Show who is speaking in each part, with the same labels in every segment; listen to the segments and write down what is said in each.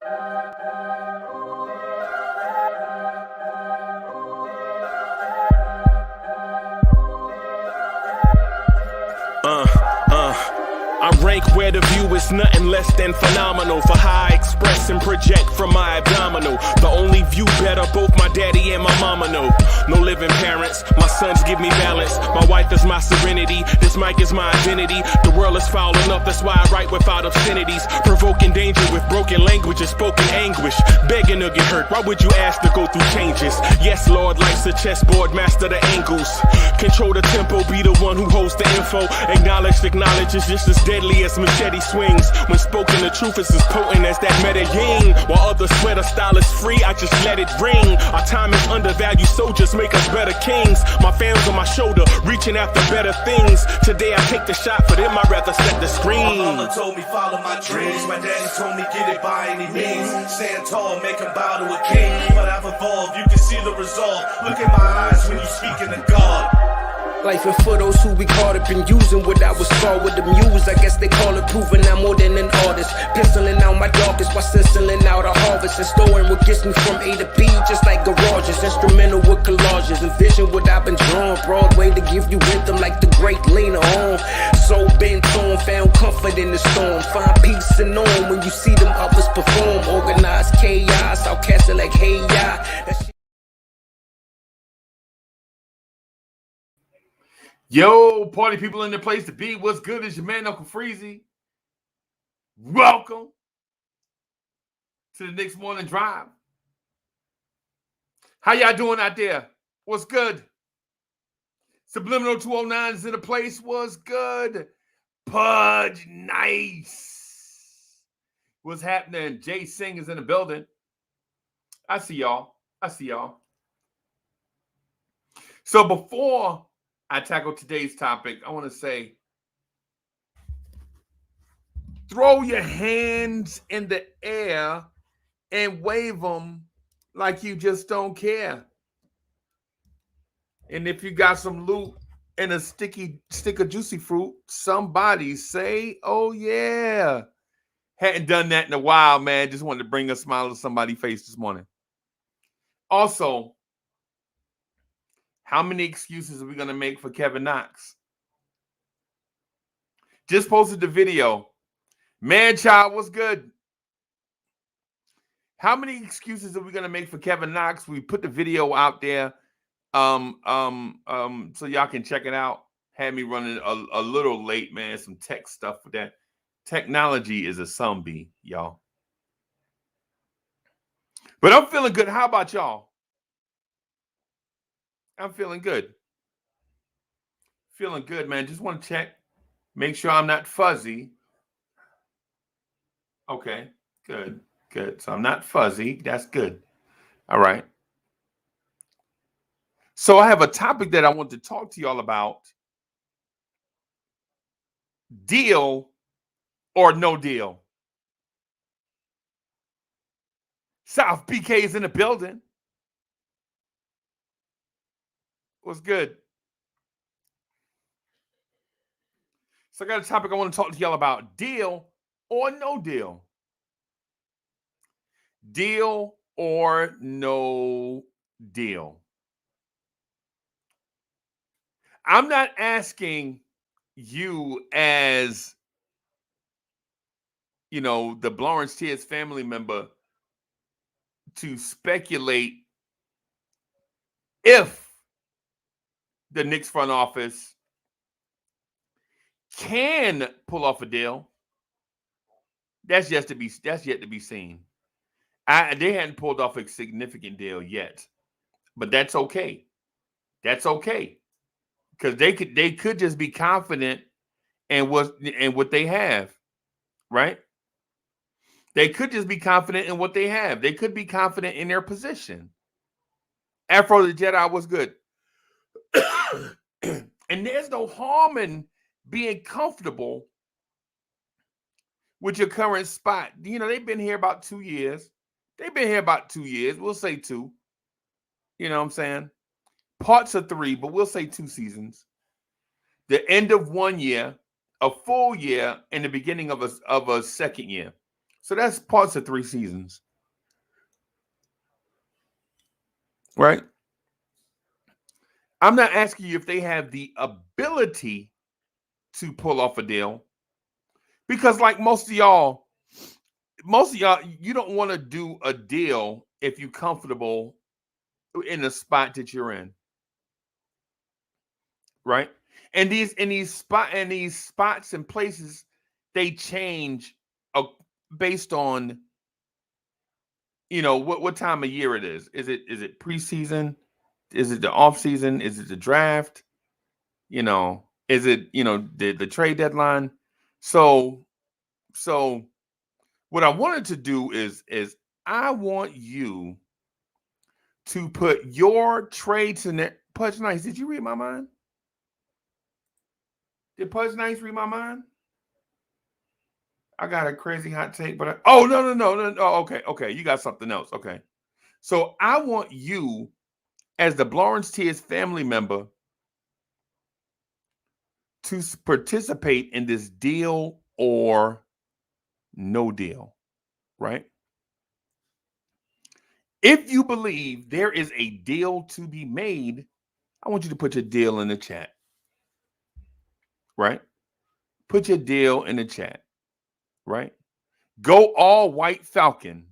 Speaker 1: I rank where the view is nothing less than phenomenal. For how I express and project from my abdominal. The only view better, both my daddy and my mama know. No living parents, my sons give me balance. My wife is my serenity, this mic is my identity. The world is foul enough, that's why I write without obscenities. Provoking danger with broken language and spoken anguish. Begging to get hurt, why would you ask to go through changes? Yes, Lord, life's a chessboard, master the angles. Control the tempo, be the one who holds the info. Acknowledge is just as deadly as machete swings. When spoken, the truth is as potent as that Medellin. While others swear the style is free, I just let it ring. Our time is undervalued, soldiers make us better kings. My fans on my shoulder, reaching after better things. Today I take the shot, for them I'd rather set the screen.
Speaker 2: My mama told me follow my dreams. My daddy told me get it by any means. Stand tall, make him bow to a king. But I've evolved, you can see the resolve. Look in my eyes when you speaking to God.
Speaker 3: Life and for those who we caught up in using what I was taught with the muse. I guess they call it proving I'm more than an artist. Penciling out my darkest while stenciling out a harvest. And storing what gets me from A to B, just like garages. Instrumental with collages. Envision what I've been drawn. Broadway to give you rhythm like the great Lena Horne. So bent on, found comfort in the storm. Find peace and on when you see them others perform. Organized chaos, I'll cast it like hey ya.
Speaker 4: Yo, party people in the place to be. What's good? It's your man, Uncle Freezy. Welcome to the Knicks Morning Drive. How y'all doing out there? What's good? Subliminal 209 is in the place. What's good? Pudge, nice. What's happening? Jay Singh is in the building. I see y'all. So before I tackle today's topic, I want to say, throw your hands in the air and wave them like you just don't care. And if you got some loot and a stick of juicy fruit, somebody say, oh yeah. Hadn't done that in a while, man. Just wanted to bring a smile to somebody's face this morning. Also, how many excuses are we going to make for Kevin Knox? Just posted the video. Man, child, what's good? How many excuses are we going to make for Kevin Knox? We put the video out there so y'all can check it out. Had me running a little late, man. Some tech stuff for that. Technology is a zombie, y'all. But I'm feeling good. How about y'all? I'm feeling good. Feeling good, man. Just want to check. Make sure I'm not fuzzy. Okay, good. So I'm not fuzzy. That's good. All right. So I have a topic that I want to talk to y'all about. Deal or no deal? South BK is in the building. What's good? So I got a topic I want to talk to y'all about. Deal or no deal? Deal or no deal? I'm not asking you as, the Blorange Tears family member to speculate if the Knicks front office can pull off a deal. That's yet to be seen. They hadn't pulled off a significant deal yet, but that's okay. That's okay, because they could just be confident in what they have, right? They could just be confident in what they have. They could be confident in their position. Afro the Jedi was good. And there's no harm in being comfortable with your current spot. They've been here about 2 years. We'll say 2. You know what I'm saying? Parts of 3, but we'll say 2 seasons. The end of 1 year, a full year, and the beginning of a second year. So that's parts of 3 seasons, right? I'm not asking you if they have the ability to pull off a deal, because like most of y'all, you don't want to do a deal if you're comfortable in the spot that you're in, right? And these spots and places, they change uh, based on what time of year it is. Is it preseason? Is it the off season? Is it the draft? Is it the trade deadline? So what I wanted to do is I want you to put your trades in there. Pudge Nice, did you read my mind? Did Pudge Nice read my mind? I got a crazy hot take, but oh no. Okay, you got something else. Okay, so I want you, as the Blorange Tears family member, to participate in this deal or no deal, right? If you believe there is a deal to be made, I want you to put your deal in the chat, right? Put your deal in the chat, right? Go all white Falcon,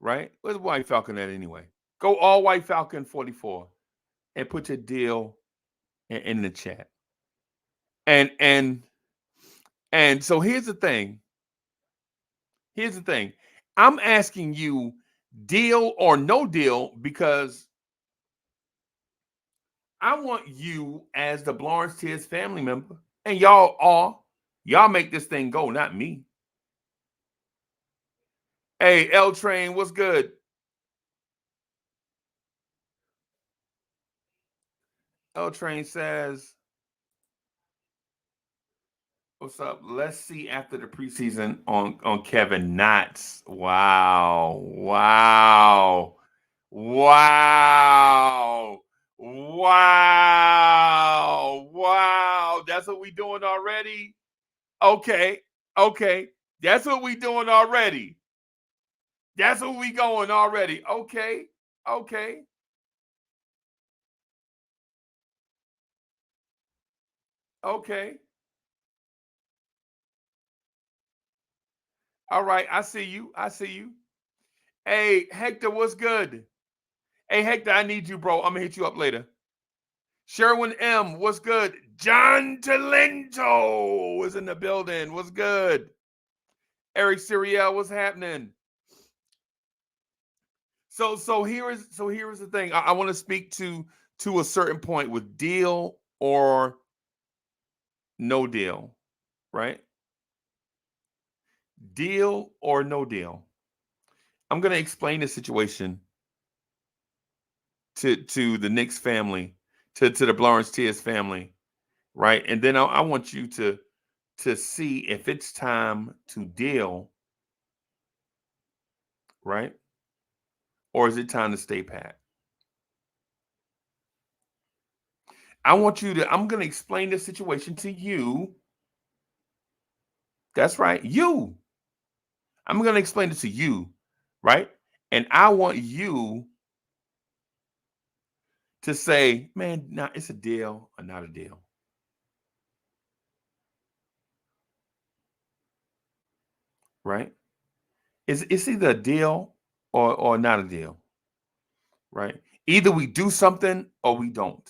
Speaker 4: right? Where's White Falcon at anyway? Go all white Falcon 44 and put your deal in the chat. And so here's the thing. I'm asking you, deal or no deal, because I want you, as the Blorange Tears family member, and y'all make this thing go, not me. Hey, L Train, what's good? L Train says, what's up? Let's see after the preseason on Kevin Knotts. Wow. That's what we doing already? Okay. That's what we doing already. That's what we going already. Okay. All right. I see you. Hey, Hector, what's good? Hey, Hector, I need you, bro. I'm going to hit you up later. Sherwin M, what's good? John Talento is in the building. What's good? Eric Siriel, what's happening? So here is the thing. I want to speak to a certain point with deal or no deal, right? Deal or no deal. I'm going to explain the situation to the Knicks family, to the Blorange Tears family, right? And then I want you to see if it's time to deal, right? Or is it time to stay pat? I'm going to explain the situation to you. That's right, you. I'm going to explain it to you, right? And I want you to say, man, nah, it's a deal or not a deal. Right? It's either a deal or not a deal. Right? Either we do something or we don't.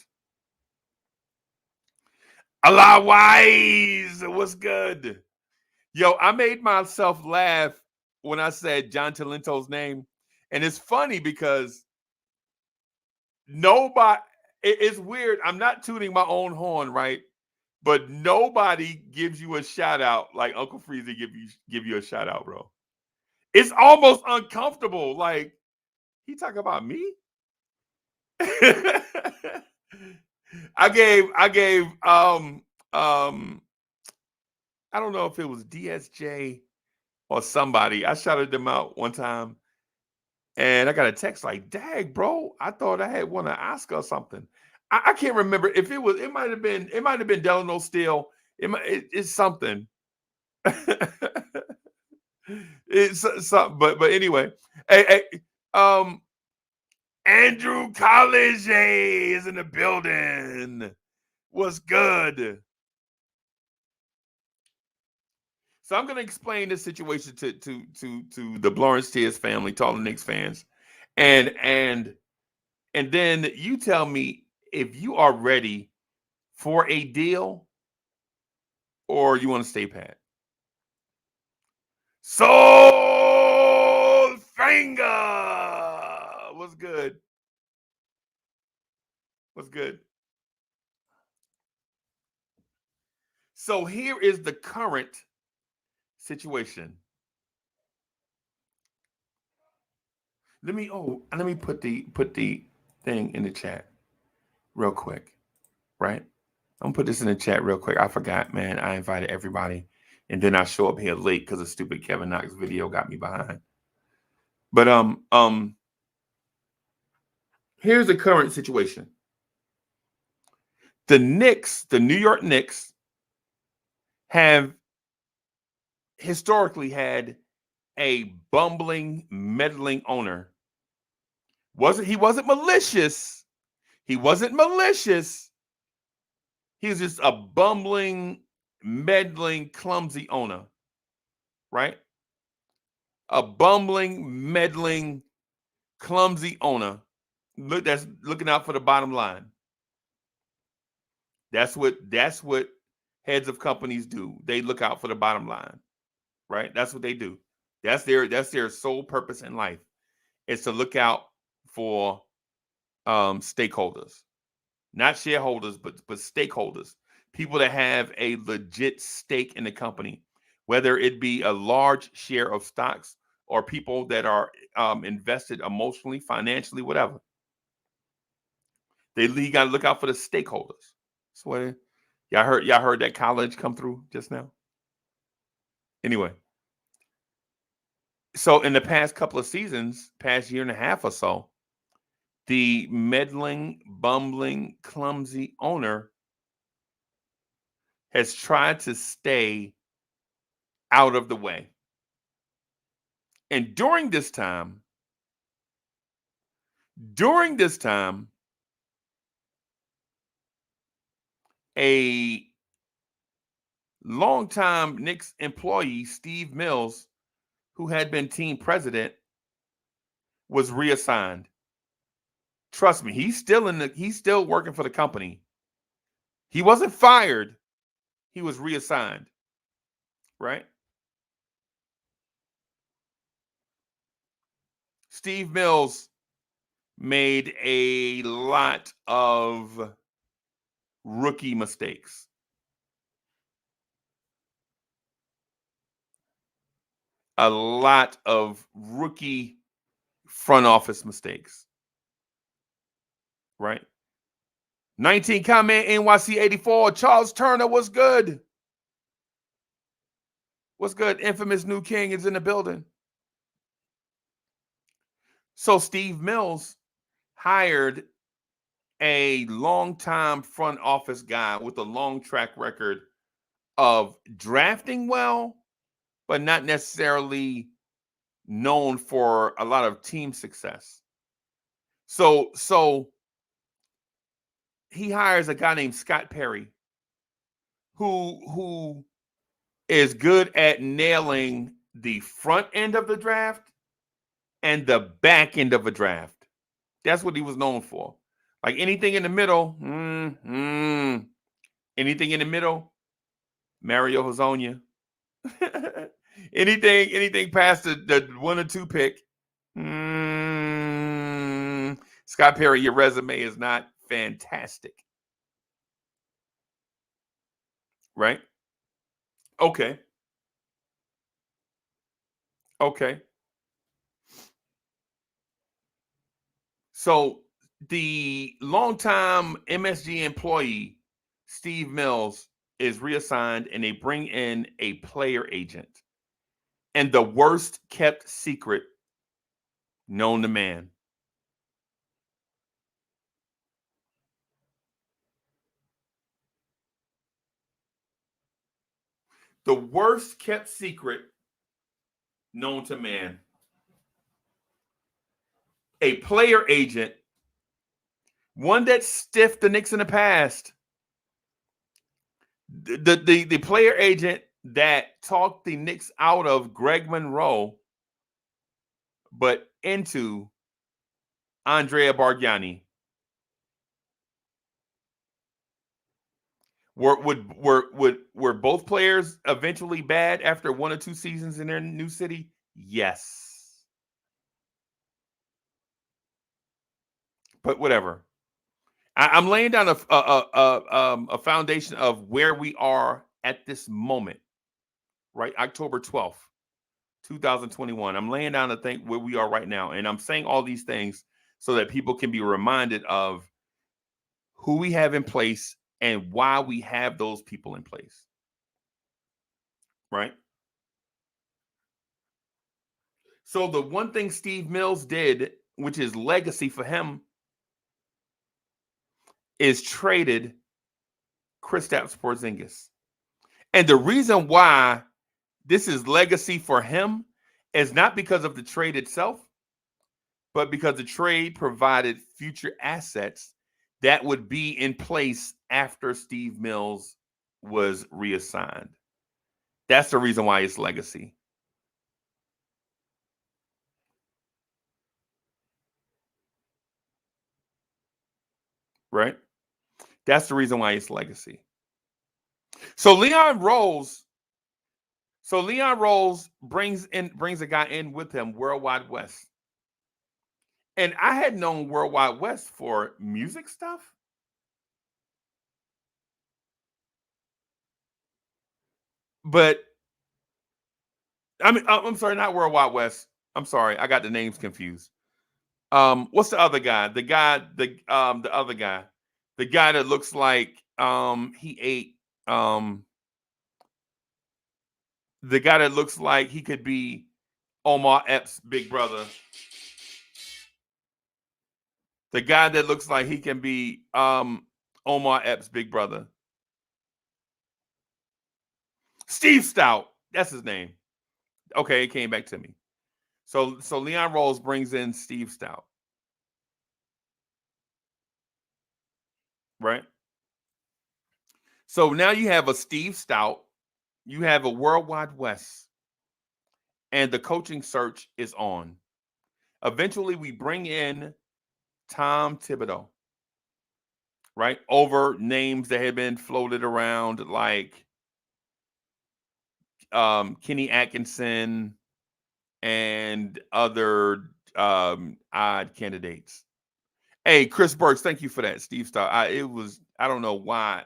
Speaker 4: Allah Wise, what's good? Yo, I made myself laugh when I said John Talento's name. And it's funny because it's weird. I'm not tooting my own horn, right? But nobody gives you a shout out like Uncle Freezy give you a shout out, bro. It's almost uncomfortable. Like, he talk about me? I gave I don't know if it was DSJ or somebody. I shouted them out one time, and I got a text like, "Dag, bro, I thought I had won an Oscar or something." I can't remember if it was. It might have been Delano Steele. It's something. It's something, but anyway, hey, Andrew College is in the building. What's good? So I'm going to explain this situation to the Blorange family, to all the Knicks fans, and then you tell me if you are ready for a deal or you want to stay pat. Soul Finger, what's good? What's good? So here is the current situation. Let me put the thing in the chat real quick, right? I'm gonna put this in the chat real quick. I forgot, man. I invited everybody, and then I show up here late because the stupid Kevin Knox video got me behind. But here's the current situation. The Knicks, the New York Knicks, have historically had a bumbling, meddling owner. He wasn't malicious. He wasn't malicious. He was just a bumbling, meddling, clumsy owner, right? A bumbling, meddling, clumsy owner. That's looking out for the bottom line. That's what heads of companies do. They look out for the bottom line, right? That's what they do. That's their sole purpose in life. Is to look out for stakeholders, not shareholders, but stakeholders, people that have a legit stake in the company, whether it be a large share of stocks or people that are invested emotionally, financially, whatever. You got to look out for the stakeholders. So y'all heard that college come through just now. Anyway, so in the past couple of seasons, past year and a half or so, the meddling, bumbling, clumsy owner has tried to stay out of the way. And during this time, a longtime Knicks employee, Steve Mills, who had been team president, was reassigned. Trust me, he's still working for the company. He wasn't fired. He was reassigned. Right? Steve Mills made a lot of rookie mistakes. A lot of rookie front office mistakes. Right? 19 comment NYC 84. Charles Turner, what's good? What's good? Infamous New King is in the building. So Steve Mills hired a longtime front office guy with a long track record of drafting well, but not necessarily known for a lot of team success. So he hires a guy named Scott Perry, who is good at nailing the front end of the draft and the back end of a draft. That's what he was known for. Like anything in the middle, anything in the middle, Mario Hazonia. anything past the 1 or 2 pick, Scott Perry, your resume is not fantastic. Right? Okay. So the longtime MSG employee, Steve Mills, is reassigned and they bring in a player agent. And the worst kept secret known to man. The worst kept secret known to man. A player agent, one that stiffed the Knicks in the past. The player agent that talked the Knicks out of Greg Monroe, but into Andrea Bargnani. Were both players eventually bad after 1 or 2 seasons in their new city? Yes. But whatever. I'm laying down a foundation of where we are at this moment, right? October 12th, 2021. I'm laying down to think where we are right now. And I'm saying all these things so that people can be reminded of who we have in place and why we have those people in place. Right? So the one thing Steve Mills did, which is legacy for him, is traded Kristaps Porzingis. And the reason why this is legacy for him is not because of the trade itself, but because the trade provided future assets that would be in place after Steve Mills was reassigned. That's the reason why it's legacy. Right? That's the reason why it's legacy. So Leon Rose brings a guy in with him, Worldwide West. And I had known Worldwide West for music stuff. But I mean, I'm sorry, not Worldwide West. I'm sorry, I got the names confused. What's the other guy? The other guy. The guy that looks like he ate the guy that looks like he could be Omar Epps' big brother. The guy that looks like he can be Omar Epps' big brother. Steve Stout. That's his name. Okay, it came back to me. So Leon Rose brings in Steve Stout. Right? So now you have a Steve Stout, you have a Worldwide West, and the coaching search is on. Eventually, we bring in Tom Thibodeau, right? Over names that had been floated around like Kenny Atkinson and other odd candidates. Hey, Chris Burks, thank you for that, Steve Stout. I don't know why.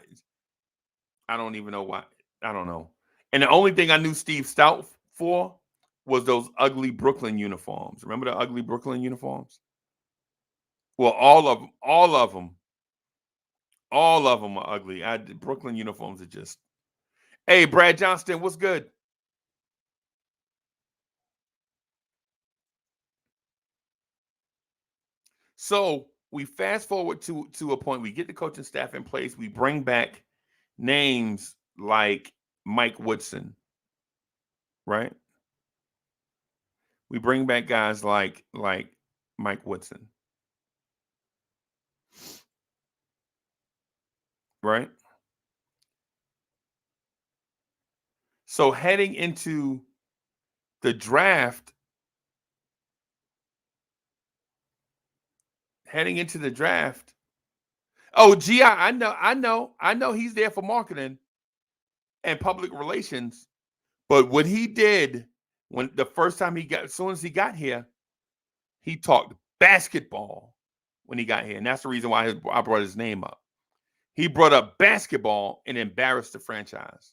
Speaker 4: I don't even know why. I don't know. And the only thing I knew Steve Stout for was those ugly Brooklyn uniforms. Remember the ugly Brooklyn uniforms? Well, all of them are ugly. Brooklyn uniforms are just. Hey, Brad Johnston, what's good? So we fast forward to a point. We get the coaching staff in place. We bring back names like Mike Woodson, right? We bring back guys like Mike Woodson, right? So heading into the draft, oh, gee, I know he's there for marketing and public relations. But what he did when the first time as soon as he got here, he talked basketball when he got here. And that's the reason why I brought his name up. He brought up basketball and embarrassed the franchise.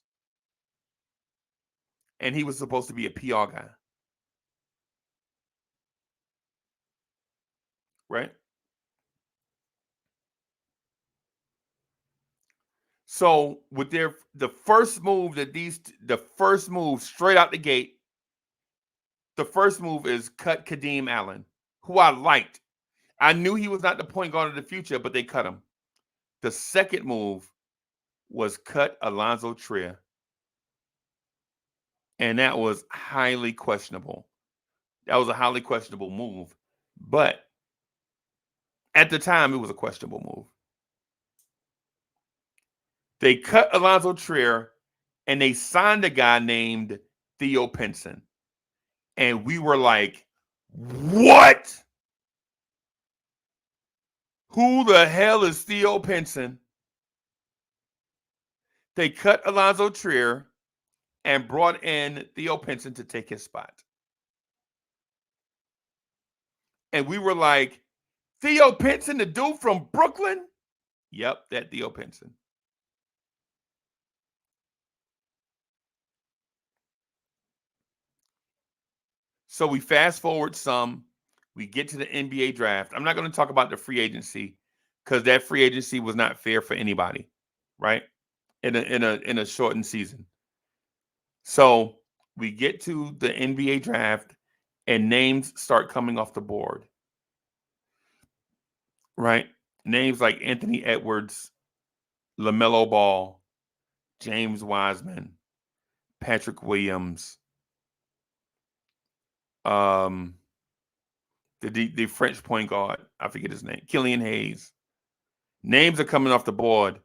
Speaker 4: And he was supposed to be a PR guy. Right? So with the first move straight out the gate, the first move is cut Kadeem Allen, who I liked. I knew he was not the point guard of the future, but they cut him. The second move was cut Alonzo Trier And that was highly questionable. That was a highly questionable move. But at the time, it was a questionable move. They cut Alonzo Trier and they signed a guy named Theo Pinson. And we were like, what? Who the hell is Theo Pinson? They cut Alonzo Trier and brought in Theo Pinson to take his spot. And we were like, Theo Pinson, the dude from Brooklyn? Yep, that Theo Pinson. So we fast forward some. We get to the NBA draft. I'm not going to talk about the free agency because that free agency was not fair for anybody, right? In a shortened season. So we get to the NBA draft and names start coming off the board, right? Names like Anthony Edwards, LaMelo Ball, James Wiseman, Patrick Williams, the French point guard, I forget his name, Killian Hayes. Names are coming off the board.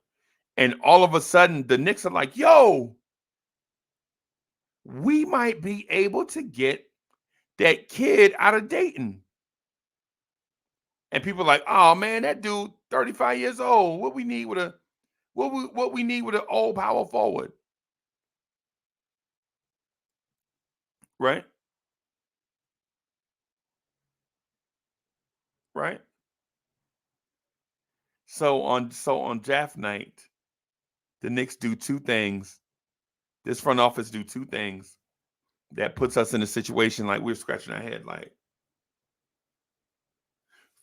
Speaker 4: And all of a sudden, the Knicks are like, yo, we might be able to get that kid out of Dayton. And people are like, oh man, that dude, 35 years old. What we need with an old power forward. Right? Right? So on draft night, the Knicks do two things. This front office do two things that puts us in a situation like we're scratching our head. Like,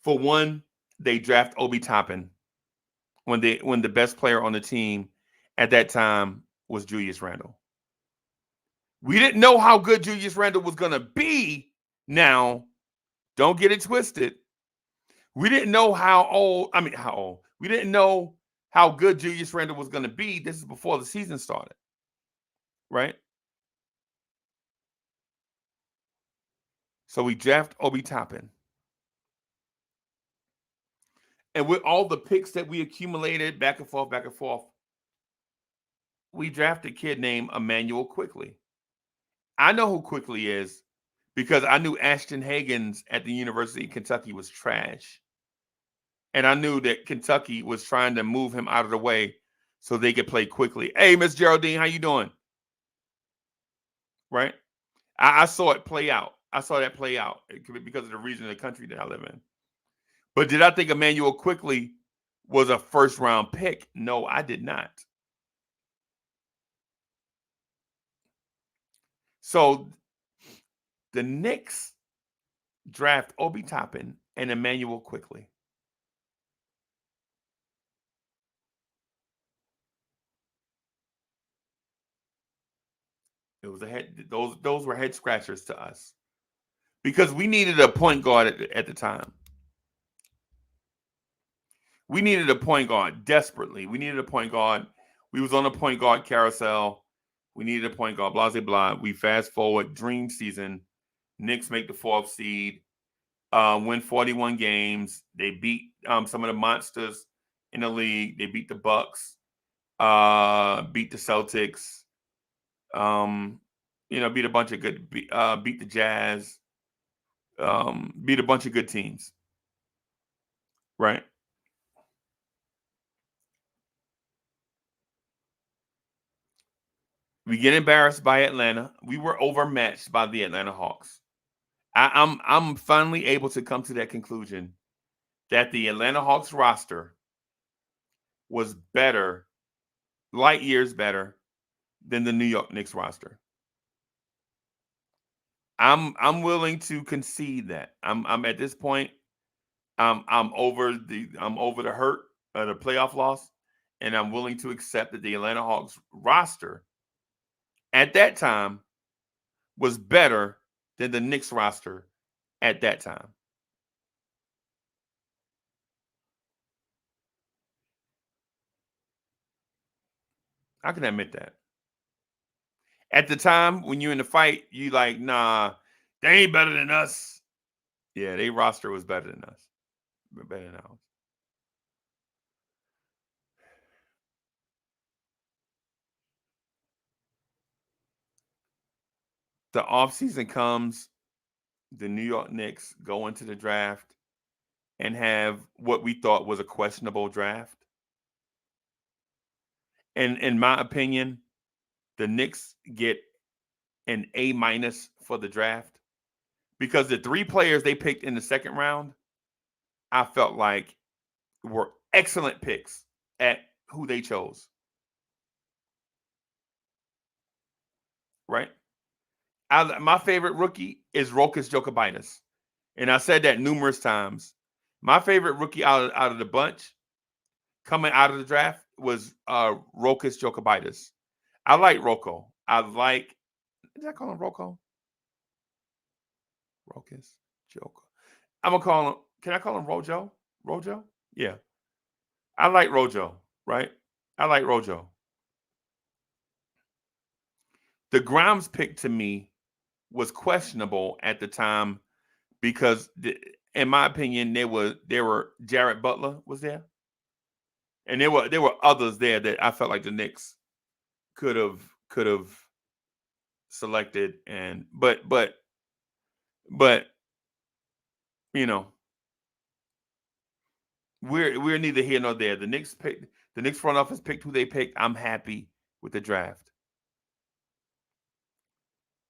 Speaker 4: for one, they draft Obi Toppin when the best player on the team at that time was Julius Randle. We didn't know how good Julius Randle was gonna be. Now, don't get it twisted. We didn't know how old. We didn't know how good Julius Randle was gonna be. This is before the season started, right? So we draft Obi Toppin. And with all the picks that we accumulated back and forth, we drafted a kid named Emmanuel Quickly. I know who Quickly is because I knew Ashton Hagans at the University of Kentucky was trash. And I knew that Kentucky was trying to move him out of the way so they could play Quickly. Hey, Miss Geraldine, how you doing? Right? I saw it play out. I saw that play out because of the region of the country that I live in. But did I think Emmanuel Quickly was a first-round pick? No, I did not. So the Knicks draft Obi Toppin and Emmanuel Quickly. It was those were head scratchers to us because we needed a point guard at the time. We needed a point guard desperately. We needed a point guard. We was on a point guard carousel. We needed a point guard. Blah blah blah. We fast forward. Dream season. Knicks make the 4th seed. Win 41 games. They beat some of the monsters in the league. They beat the Bucks. Beat the Celtics. Beat a bunch of good. Beat the Jazz. Beat a bunch of good teams. Right. We get embarrassed by Atlanta. We were overmatched by the Atlanta Hawks. I'm finally able to come to that conclusion that the Atlanta Hawks roster was better, light years better than the New York Knicks roster. I'm willing to concede that. I'm at this point. I'm over the hurt of the playoff loss, and I'm willing to accept that the Atlanta Hawks roster at that time was better than the Knicks roster at that time. I can admit that. At the time when you're in the fight, you like, nah, they ain't better than us. Yeah, their roster was better than us. Better than ours. The offseason comes, the New York Knicks go into the draft and have what we thought was a questionable draft. And in my opinion, the Knicks get an A minus for the draft because the 3 players they picked in the second round, I felt like were excellent picks at who they chose. Right? My favorite rookie is Rokas Jokibitis. And I said that numerous times. My favorite rookie out of the bunch coming out of the draft was Rokas Jokibitis. I like Rocco. Did I call him Rocco? Rokas Joko. I'm gonna call him. Can I call him Rojo? Rojo? Yeah. I like Rojo, right? I like Rojo. The Grimes pick to me was questionable at the time because, in my opinion, there were Jared Butler was there, and there were others there that I felt like the Knicks could have selected, and but you know we're neither here nor there. The Knicks front office picked who they picked. I'm happy with the draft.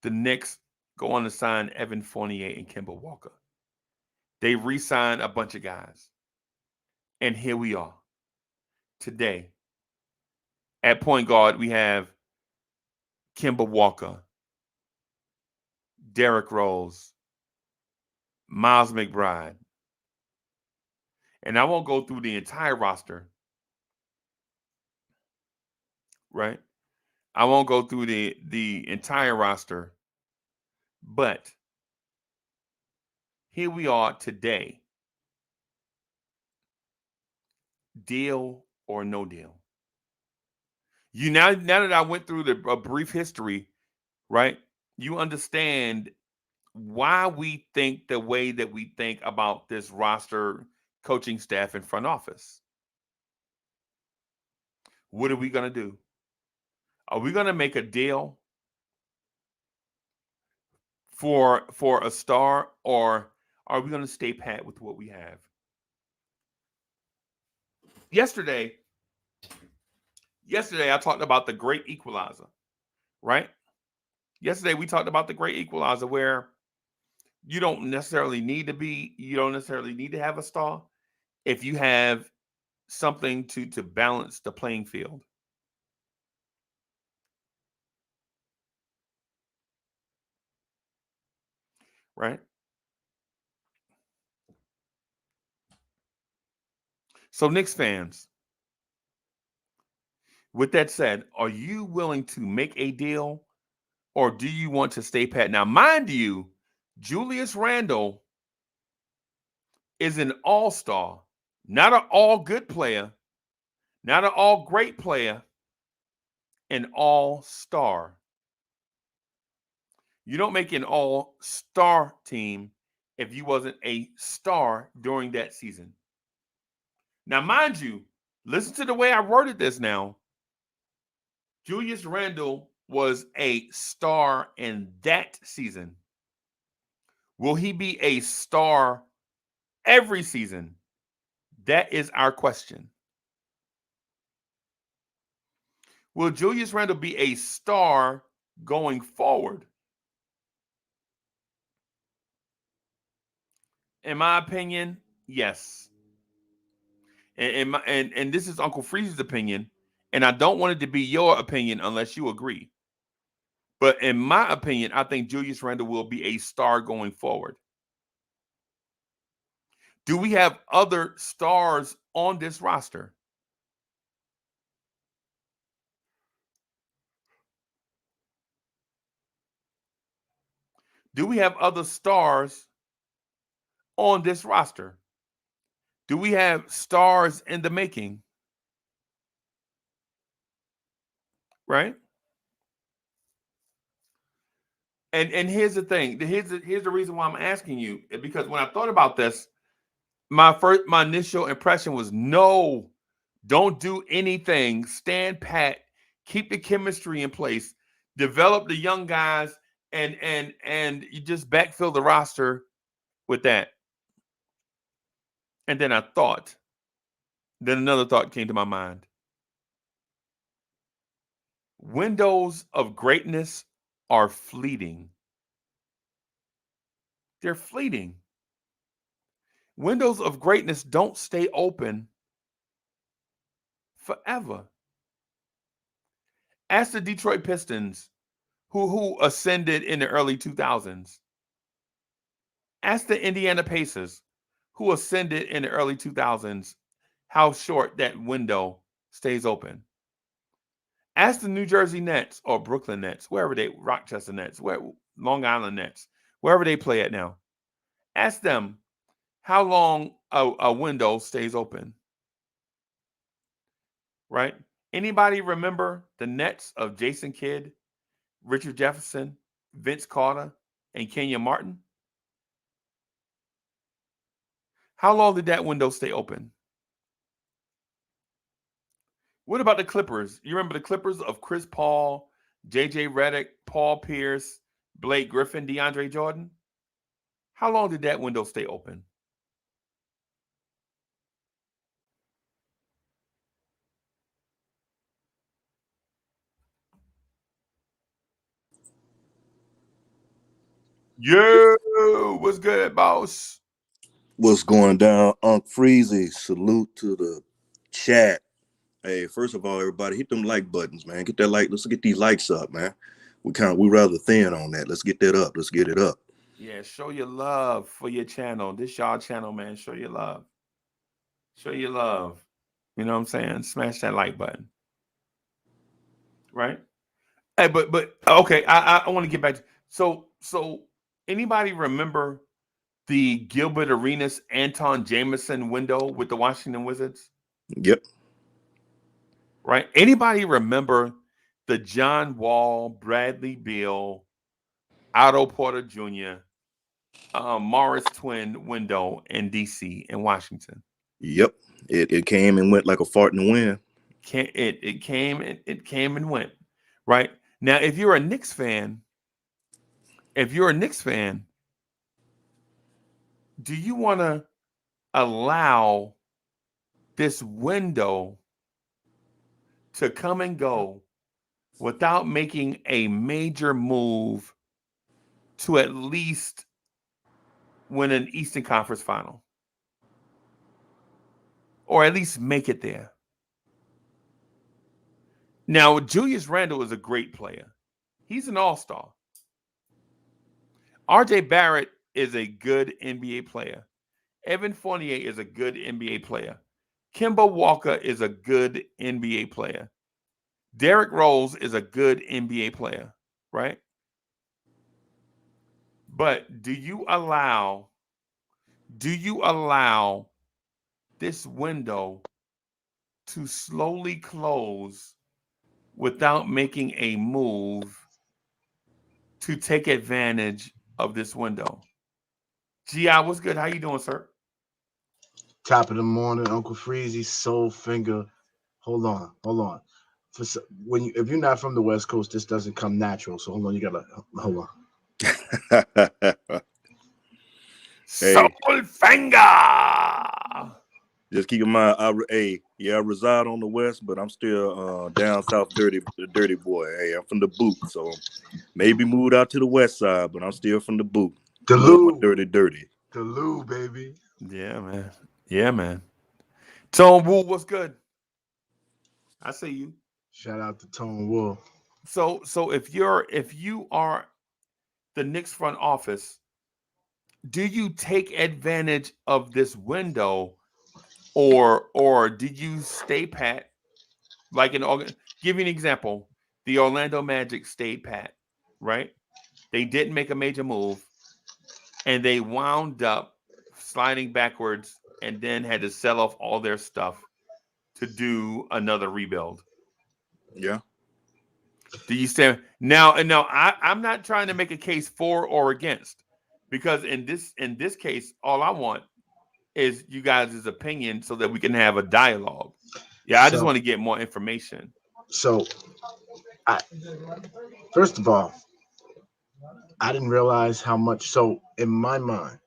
Speaker 4: The Knicks go on to sign Evan Fournier and Kemba Walker. They re-signed a bunch of guys. And here we are. Today, at point guard, we have Kemba Walker, Derrick Rose, Miles McBride. And I won't go through the entire roster, right? I won't go through the entire roster, but here we are today. Deal or no deal? Now that I went through a brief history, right? You understand why we think the way that we think about this roster, coaching staff, and front office. What are we going to do? Are we going to make a deal for a star, or are we going to stay pat with what we have? Yesterday I talked about the great equalizer, right? Yesterday we talked about the great equalizer where you don't necessarily need to have a star if you have something to balance the playing field. Right? So Knicks fans, with that said, are you willing to make a deal or do you want to stay pat? Now, mind you, Julius Randle is an all-star, not an all-good player, not an all-great player, an all-star. You don't make an all-star team if you wasn't a star during that season. Now, mind you, listen to the way I worded this now. Julius Randle was a star in that season. Will he be a star every season? That is our question. Will Julius Randle be a star going forward? In my opinion, yes. And this is Uncle Freeze's opinion, and I don't want it to be your opinion unless you agree. But in my opinion, I think Julius Randle will be a star going forward. Do we have other stars on this roster? Do we have other stars on this roster? Do we have stars in the making? Right? And here's the thing. Here's the reason why I'm asking you, because when I thought about this, my initial impression was no, don't do anything. Stand pat, keep the chemistry in place, develop the young guys, and you just backfill the roster with that. And then another thought came to my mind. Windows of greatness are fleeting. They're fleeting. Windows of greatness don't stay open forever. Ask the Detroit Pistons, who ascended in the early 2000s. Ask the Indiana Pacers, who ascended in the early 2000s, how short that window stays open. Ask the New Jersey Nets or Brooklyn Nets, Rochester Nets, Long Island Nets, wherever they play at now. Ask them how long a window stays open. Right? Anybody remember the Nets of Jason Kidd, Richard Jefferson, Vince Carter, and Kenyon Martin? How long did that window stay open? What about the Clippers? You remember the Clippers of Chris Paul, J.J. Redick, Paul Pierce, Blake Griffin, DeAndre Jordan? How long did that window stay open? Yo, what's good, boss?
Speaker 5: What's going down, Unc Freezy? Salute to the chat. Hey, first of all, everybody, hit them like buttons, man. Get that like. Let's get these likes up, man. We rather thin on that. Let's get that up. Let's get it up.
Speaker 4: Yeah, show your love for your channel. This y'all channel, man. Show your love. Show your love. You know what I'm saying? Smash that like button. Right? Hey, but okay, I want to get back to so anybody remember the Gilbert Arenas Anton Jameson window with the Washington Wizards?
Speaker 5: Yep.
Speaker 4: Right? Anybody remember the John Wall, Bradley Beal, Otto Porter Jr., Morris Twin window in DC in Washington?
Speaker 5: Yep. It came and went like a fart in the wind.
Speaker 4: It came and went. Right? Now, if you're a Knicks fan, do you want to allow this window to come and go without making a major move to at least win an Eastern Conference final? Or at least make it there? Now, Julius Randle is a great player. He's an all-star. RJ Barrett is a good NBA player. Evan Fournier is a good NBA player. Kemba Walker is a good NBA player. Derrick Rose is a good NBA player, right? But do you allow this window to slowly close without making a move to take advantage of this window? G.I., what's good? How you doing, sir?
Speaker 6: Top of the morning, Uncle Freezy, Soul Finger. Hold on. If you're not from the West Coast, this doesn't come natural. So hold on, you gotta hold on.
Speaker 4: Soul Finger.
Speaker 5: Just keep in mind, I reside on the West, but I'm still down south, dirty boy. Hey, I'm from the boot, so maybe moved out to the West Side, but I'm still from the boot.
Speaker 6: The
Speaker 5: Love my
Speaker 6: Lou,
Speaker 5: dirty.
Speaker 6: the Lou, baby.
Speaker 4: Yeah, man. Tone Wu, what's good? I see you.
Speaker 6: Shout out to Tone Wolf.
Speaker 4: So if you are the Knicks front office, do you take advantage of this window, or do you stay pat? Like give you an example. The Orlando Magic stayed pat, right? They didn't make a major move, and they wound up sliding backwards and then had to sell off all their stuff to do another rebuild.
Speaker 5: Yeah.
Speaker 4: Do you stand now? And no, I'm not trying to make a case for or against, because in this case, all I want is you guys' opinion so that we can have a dialogue. Yeah, I just
Speaker 6: So,
Speaker 4: want to get more information.
Speaker 6: so I first of all, I didn't realize how much. So in my mind,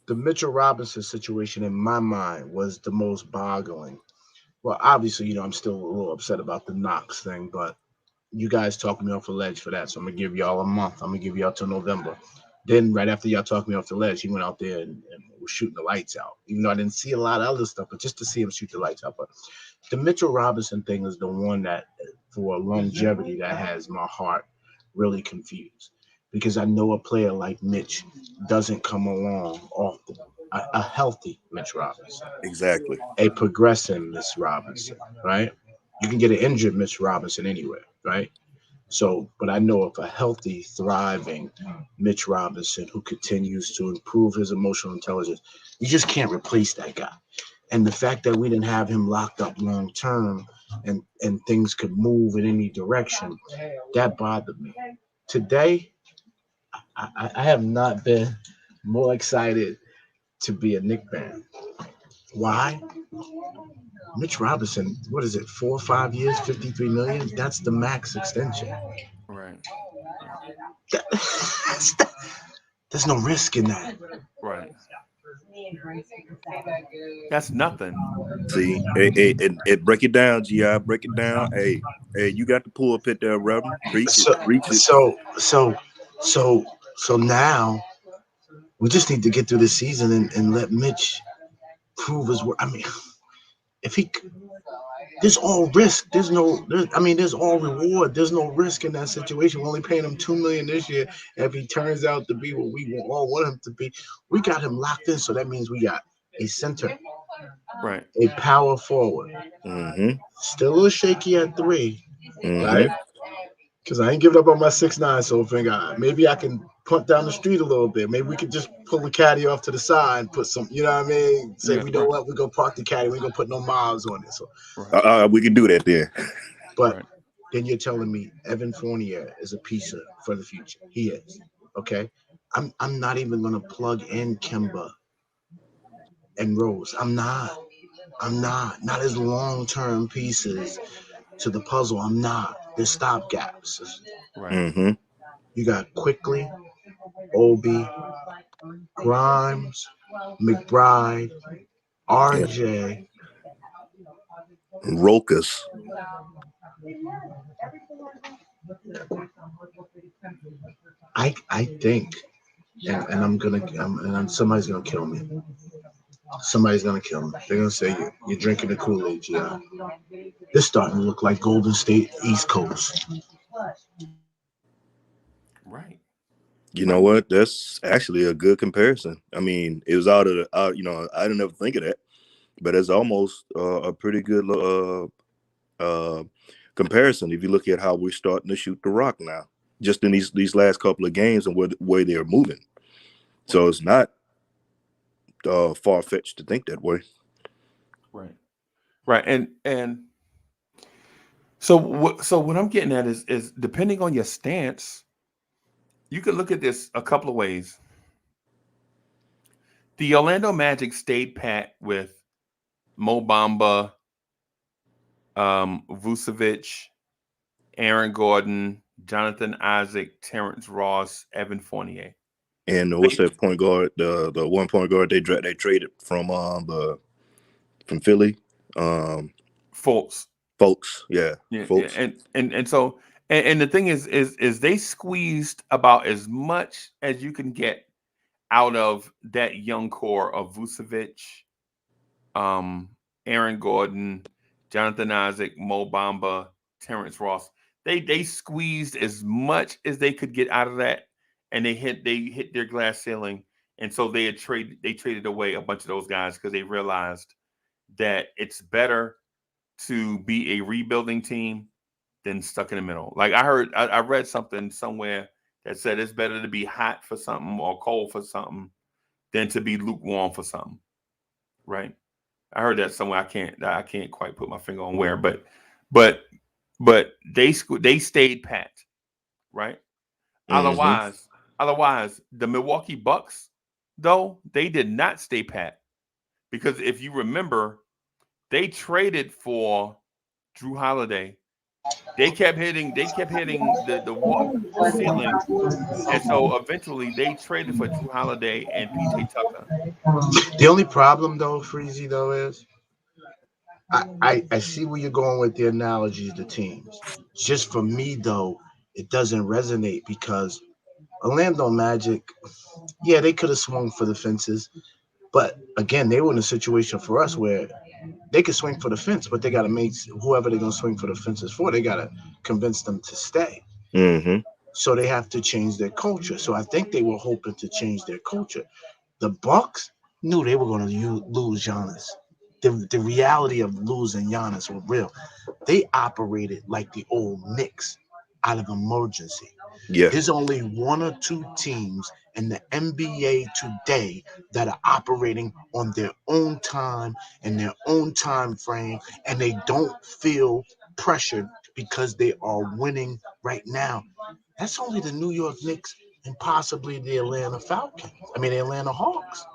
Speaker 6: the Mitchell Robinson situation in my mind was the most boggling. Well, obviously, I'm still a little upset about the Knox thing, but you guys talked me off the ledge for that. So I'm gonna give y'all a month. I'm gonna give y'all till November. Then right after y'all talked me off the ledge, he went out there and was shooting the lights out. Even though I didn't see a lot of other stuff, but just to see him shoot the lights out. But the Mitchell Robinson thing is the one that, for longevity, that has my heart really confused, because I know a player like Mitch doesn't come along often. A healthy Mitch Robinson,
Speaker 5: Exactly.
Speaker 6: a progressing Mitch Robinson, right? You can get an injured Mitch Robinson anywhere, right? So, but I know of a healthy, thriving Mitch Robinson who continues to improve his emotional intelligence. You just can't replace that guy. And the fact that we didn't have him locked up long term, and things could move in any direction, that bothered me. Today, I have not been more excited to be a Knicks fan. Why? Mitch Robinson, what is it, 4 or 5 years, 53 million? That's the max extension.
Speaker 4: Right.
Speaker 6: That- there's no risk in that.
Speaker 4: Right. That's nothing.
Speaker 5: See, it break it down, Gi. Break it down. Hey, you got the pulpit there, Reverend. Preach it,
Speaker 6: So,
Speaker 5: preach it.
Speaker 6: so, so, so now we just need to get through the season and let Mitch prove his work. I mean, if he, there's all risk. There's all reward. There's no risk in that situation. We're only paying him $2 million this year. If he turns out to be what we all want him to be, we got him locked in. So that means we got a center,
Speaker 4: Right.
Speaker 6: a power forward,
Speaker 5: Mm-hmm.
Speaker 6: still a little shaky at three,
Speaker 5: Mm-hmm.
Speaker 6: right? Because I ain't giving up on my 6'9", so maybe I can punt down the street a little bit. Maybe we could just pull the caddy off to the side and put some, you know what I mean? Say,
Speaker 4: Yeah.
Speaker 6: we know
Speaker 4: Right.
Speaker 6: what, we go park the caddy. We ain't gonna put no miles on it. So,
Speaker 4: Right.
Speaker 5: We can do that there.
Speaker 6: but
Speaker 4: Right.
Speaker 6: then you're telling me Evan Fournier is a piece for the future. He is. Okay. I'm not even gonna plug in Kemba and Rose. I'm not. Not as long-term pieces to the puzzle. I'm not. They're stopgaps.
Speaker 4: Right.
Speaker 5: Mm-hmm.
Speaker 6: You got Quickly, Obi, Grimes, McBride,
Speaker 5: Yeah.
Speaker 6: RJ.
Speaker 5: Rokas.
Speaker 6: I think, and somebody's gonna kill me. Somebody's gonna kill me. They're gonna say you're drinking the Kool-Aid, yeah. This starting to look like Golden State East Coast.
Speaker 4: Right.
Speaker 5: You know what? That's actually a good comparison. I mean, it was out of the I didn't ever think of that, but it's almost a pretty good comparison if you look at how we're starting to shoot the rock now, just in these last couple of games and where the way they're moving. So it's not far fetched to think that way.
Speaker 4: Right. Right. And so what I'm getting at is depending on your stance, you could look at this a couple of ways. The Orlando Magic stayed pat with Mo Bamba, Vucevic, Aaron Gordon, Jonathan Isaac, Terrence Ross, Evan Fournier.
Speaker 5: And what's that point guard? The one point guard they traded from Philly,
Speaker 4: Folks.
Speaker 5: yeah,
Speaker 4: Yeah,
Speaker 5: folks.
Speaker 4: and so and the thing is they squeezed about as much as you can get out of that young core of Vucevic, Aaron Gordon, Jonathan Isaac, Mo Bamba, Terrence Ross. They squeezed as much as they could get out of that, and they hit their glass ceiling, and so they traded away a bunch of those guys because they realized that it's better to be a rebuilding team than stuck in the middle. Like I read something somewhere that said it's better to be hot for something or cold for something than to be lukewarm for something. Right? I heard that somewhere. I can't quite put my finger on where, but but they stayed pat, right?
Speaker 5: Mm-hmm.
Speaker 4: Otherwise, the Milwaukee Bucks, though, they did not stay pat because if you remember, they traded for Drew Holiday. They kept hitting the wall ceiling, and so eventually they traded for Drew Holiday and PJ Tucker.
Speaker 6: The only problem though, Freezy, though, is I see where you're going with the analogies to teams. Just for me though, it doesn't resonate because Orlando Magic, yeah, they could have swung for the fences, but again, they were in a situation for us where they could swing for the fence, but they got to make whoever they're gonna swing for the fences for, they got to convince them to stay.
Speaker 5: Mm-hmm.
Speaker 6: So they have to change their culture. So I think they were hoping to change their culture. The Bucks knew they were going to lose Giannis. The reality of losing Giannis was real. They operated like the old Knicks out of emergency.
Speaker 5: Yeah.
Speaker 6: There's only one or two teams in the NBA today that are operating on their own time and their own time frame, and they don't feel pressured because they are winning right now. That's only the New York Knicks and possibly the Atlanta Falcons. I mean, the Atlanta Hawks.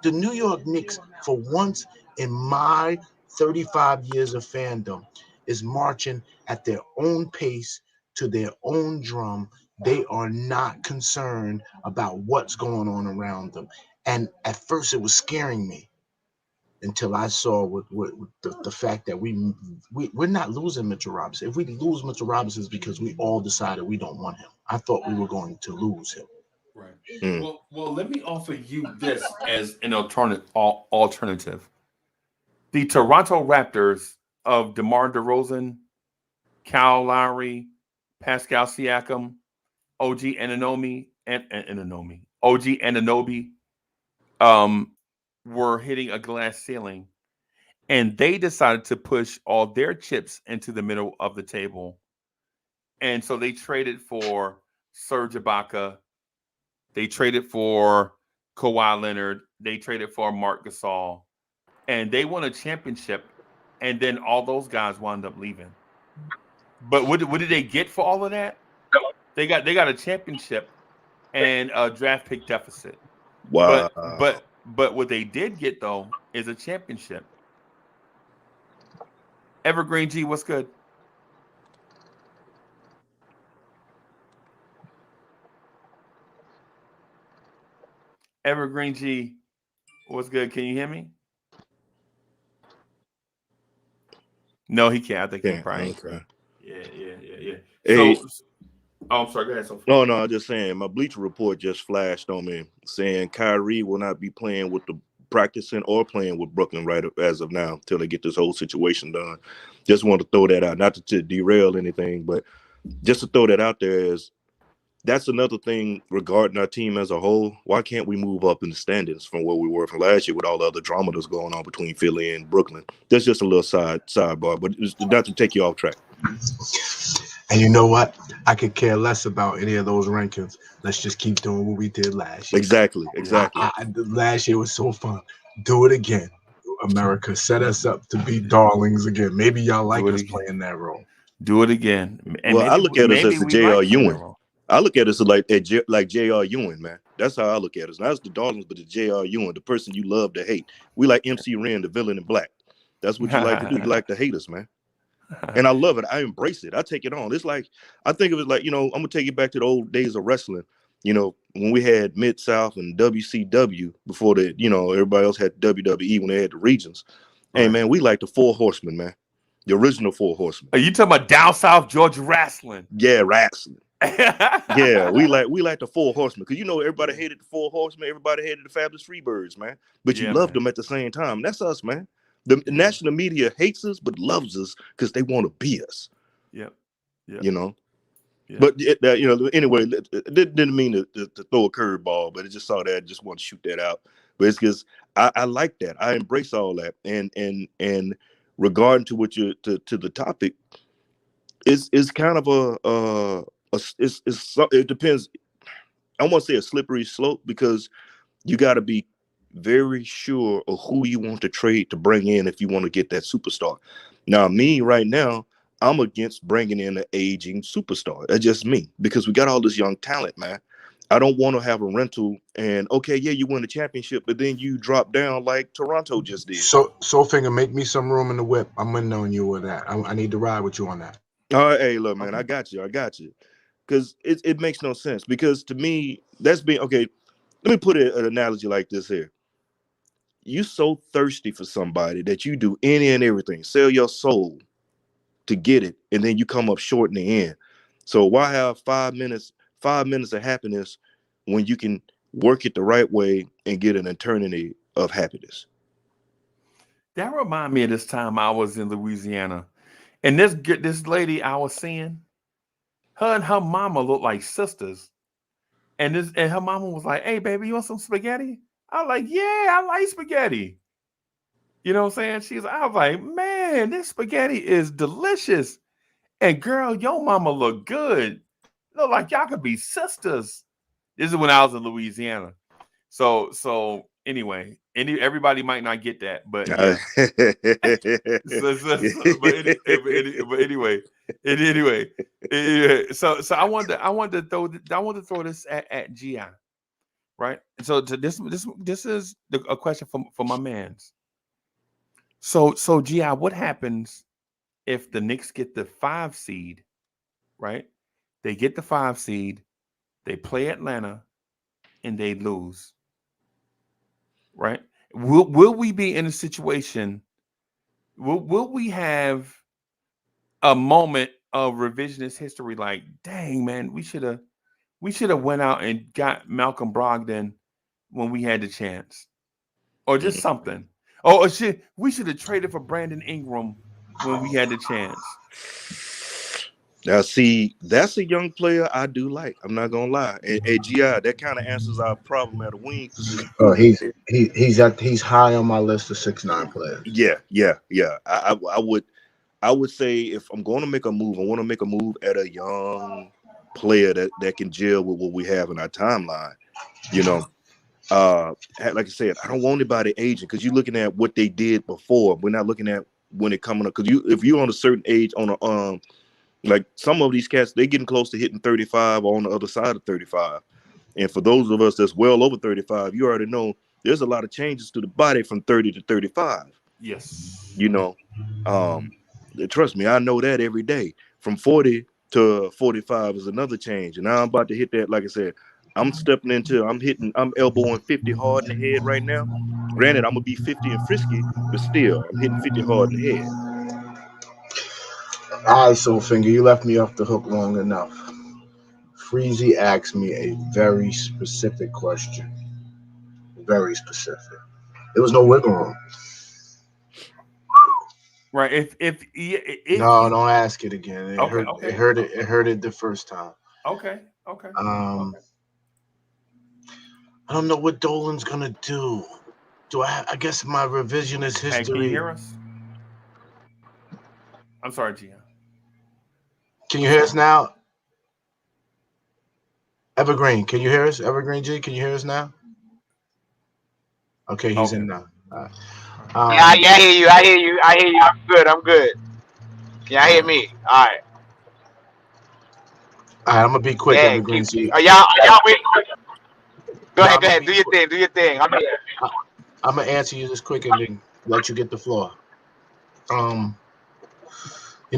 Speaker 6: The New York Knicks, for once in my 35 years of fandom, is marching at their own pace to their own drum. They are not concerned about what's going on around them. And at first, it was scaring me until I saw what the fact that we're not losing Mitchell Robinson. If we lose Mitchell Robinson, it's because we all decided we don't want him. I thought we were going to lose him.
Speaker 4: Right.
Speaker 5: Mm.
Speaker 4: Well, let me offer you this as an alternative. The Toronto Raptors of DeMar DeRozan, Kyle Lowry, Pascal Siakam, OG Anunoby, OG Anunoby, were hitting a glass ceiling, and they decided to push all their chips into the middle of the table, and so they traded for Serge Ibaka, they traded for Kawhi Leonard, they traded for Marc Gasol, and they won a championship, and then all those guys wound up leaving. But what did they get for all of that? They got a championship and a draft pick deficit.
Speaker 5: Wow.
Speaker 4: But what they did get though is a championship. Evergreen G, what's good? Evergreen G, what's good? Can you hear me? No, he can't. I think he's crying.
Speaker 5: Okay.
Speaker 4: Yeah.
Speaker 5: Hey,
Speaker 4: So, oh, I'm sorry. Go ahead. So
Speaker 5: no, I'm just saying. My Bleacher Report just flashed on me saying Kyrie will not be playing with the practicing or playing with Brooklyn right as of now until they get this whole situation done. Just want to throw that out, not to derail anything, but just to throw that out there is that's another thing regarding our team as a whole. Why can't we move up in the standings from where we were from last year with all the other drama that's going on between Philly and Brooklyn? That's just a little sidebar, but it's not to take you off track.
Speaker 6: And you know what? I could care less about any of those rankings. Let's just keep doing what we did last year.
Speaker 5: Exactly.
Speaker 6: Last year was so fun. Do it again. America, set us up to be darlings again. Maybe y'all like us playing that role.
Speaker 4: Do it again. And
Speaker 5: well, I look at us as the J.R. Ewing. I look at us like J.R. Ewing, man. That's how I look at us. Not as the Darlings, but the J.R. Ewing, the person you love to hate. We like MC Ren, the villain in black. That's what you like to do. You like to hate us, man. And I love it. I embrace it. I take it on. It's like, I think of it like, I'm going to take you back to the old days of wrestling. When we had Mid-South and WCW before everybody else had WWE when they had the regions. Right. Hey, man, we like the Four Horsemen, man. The original Four Horsemen.
Speaker 4: Are you talking about down South Georgia wrestling?
Speaker 5: Yeah, wrestling. Yeah, we like the Four Horsemen because everybody hated the Four Horsemen, everybody hated the Fabulous Freebirds, man. But you loved them at the same time. That's us, man. The national media hates us but loves us because they want to be us.
Speaker 4: Yep.
Speaker 5: Yeah. But anyway, it didn't mean to throw a curveball, but I just saw that. I just want to shoot that out. But it's because I like that. I embrace all that. And regarding to what you to the topic, is kind of it depends. I won't say a slippery slope because you got to be very sure of who you want to trade to bring in if you want to get that superstar. Now, me right now, I'm against bringing in an aging superstar. That's just me, because we got all this young talent, man. I don't want to have a rental and okay, yeah, you win the championship, but then you drop down like Toronto just did.
Speaker 6: So Soulfinger, make me some room in the whip. I'm in on you with that. I need to ride with you on that.
Speaker 5: All right, hey, look, man, I got you. Because it makes no sense. Because to me, that's being okay. Let me put an analogy like this here. You so thirsty for somebody that you do any and everything, sell your soul to get it, and then you come up short in the end. So why have 5 minutes of happiness when you can work it the right way and get an eternity of happiness?
Speaker 4: That remind me of this time I was in Louisiana, and this lady I was seeing, her and her mama looked like sisters, and her mama was like, "Hey, baby, you want some spaghetti?" I was like, "Yeah, I like spaghetti." You know what I'm saying? I was like, "Man, this spaghetti is delicious." And girl, your mama look good. Look like y'all could be sisters. This is when I was in Louisiana. So anyway, everybody might not get that, but yeah. Anyway. So I wanted to throw this at GI, right? And so this is a question for my man's. So GI, what happens if the Knicks get the 5 seed, right? They get the 5 seed, they play Atlanta, and they lose, right? Will we be in a situation? Will we have a moment of revisionist history? Like, dang man, we should have went out and got Malcolm Brogdon when we had the chance, or just something. Oh, we should have traded for Brandon Ingram when we had the chance.
Speaker 5: Now, see, that's a young player I do like. I'm not gonna lie. And GI, that kind of answers our problem at a wing position.
Speaker 6: He's high on my list of 6'9" players.
Speaker 5: Yeah. I would say if I'm going to make a move, I want to make a move at a young player that can gel with what we have in our timeline. You know, like I said, I don't want anybody aging, because you're looking at what they did before. We're not looking at when it coming up. Because if you're on a certain age, on a like some of these cats, they getting close to hitting 35 or on the other side of 35. And for those of us that's well over 35, you already know there's a lot of changes to the body from 30 to 35.
Speaker 4: Yes.
Speaker 5: You know, trust me, I know that every day. From 40 to 45 is another change. And now I'm about to hit that. Like I said, I'm elbowing 50 hard in the head right now. Granted, I'm going to be 50 and frisky, but still, I'm hitting 50 hard in the head.
Speaker 6: All right, Soulfinger, you left me off the hook long enough. Freezy asked me a very specific question. Very specific. There was no wiggle room.
Speaker 4: Right.
Speaker 6: No, don't ask it again. It
Speaker 4: Okay.
Speaker 6: hurt it the first time.
Speaker 4: Okay.
Speaker 6: I don't know what Dolan's gonna do. I guess my revisionist history.
Speaker 4: Hey, can you hear us? I'm sorry, Gia.
Speaker 6: Can you hear us now? Evergreen, can you hear us? Evergreen G, can you hear us now? Okay, he's in now.
Speaker 7: Yeah, I hear you. I hear you. I'm good. Yeah, I hear me. All right.
Speaker 6: I'm gonna be quick, Evergreen G.
Speaker 7: Are y'all waiting? Go ahead. Do your thing. I'm here.
Speaker 6: I'm gonna answer you this quick and then let you get the floor. You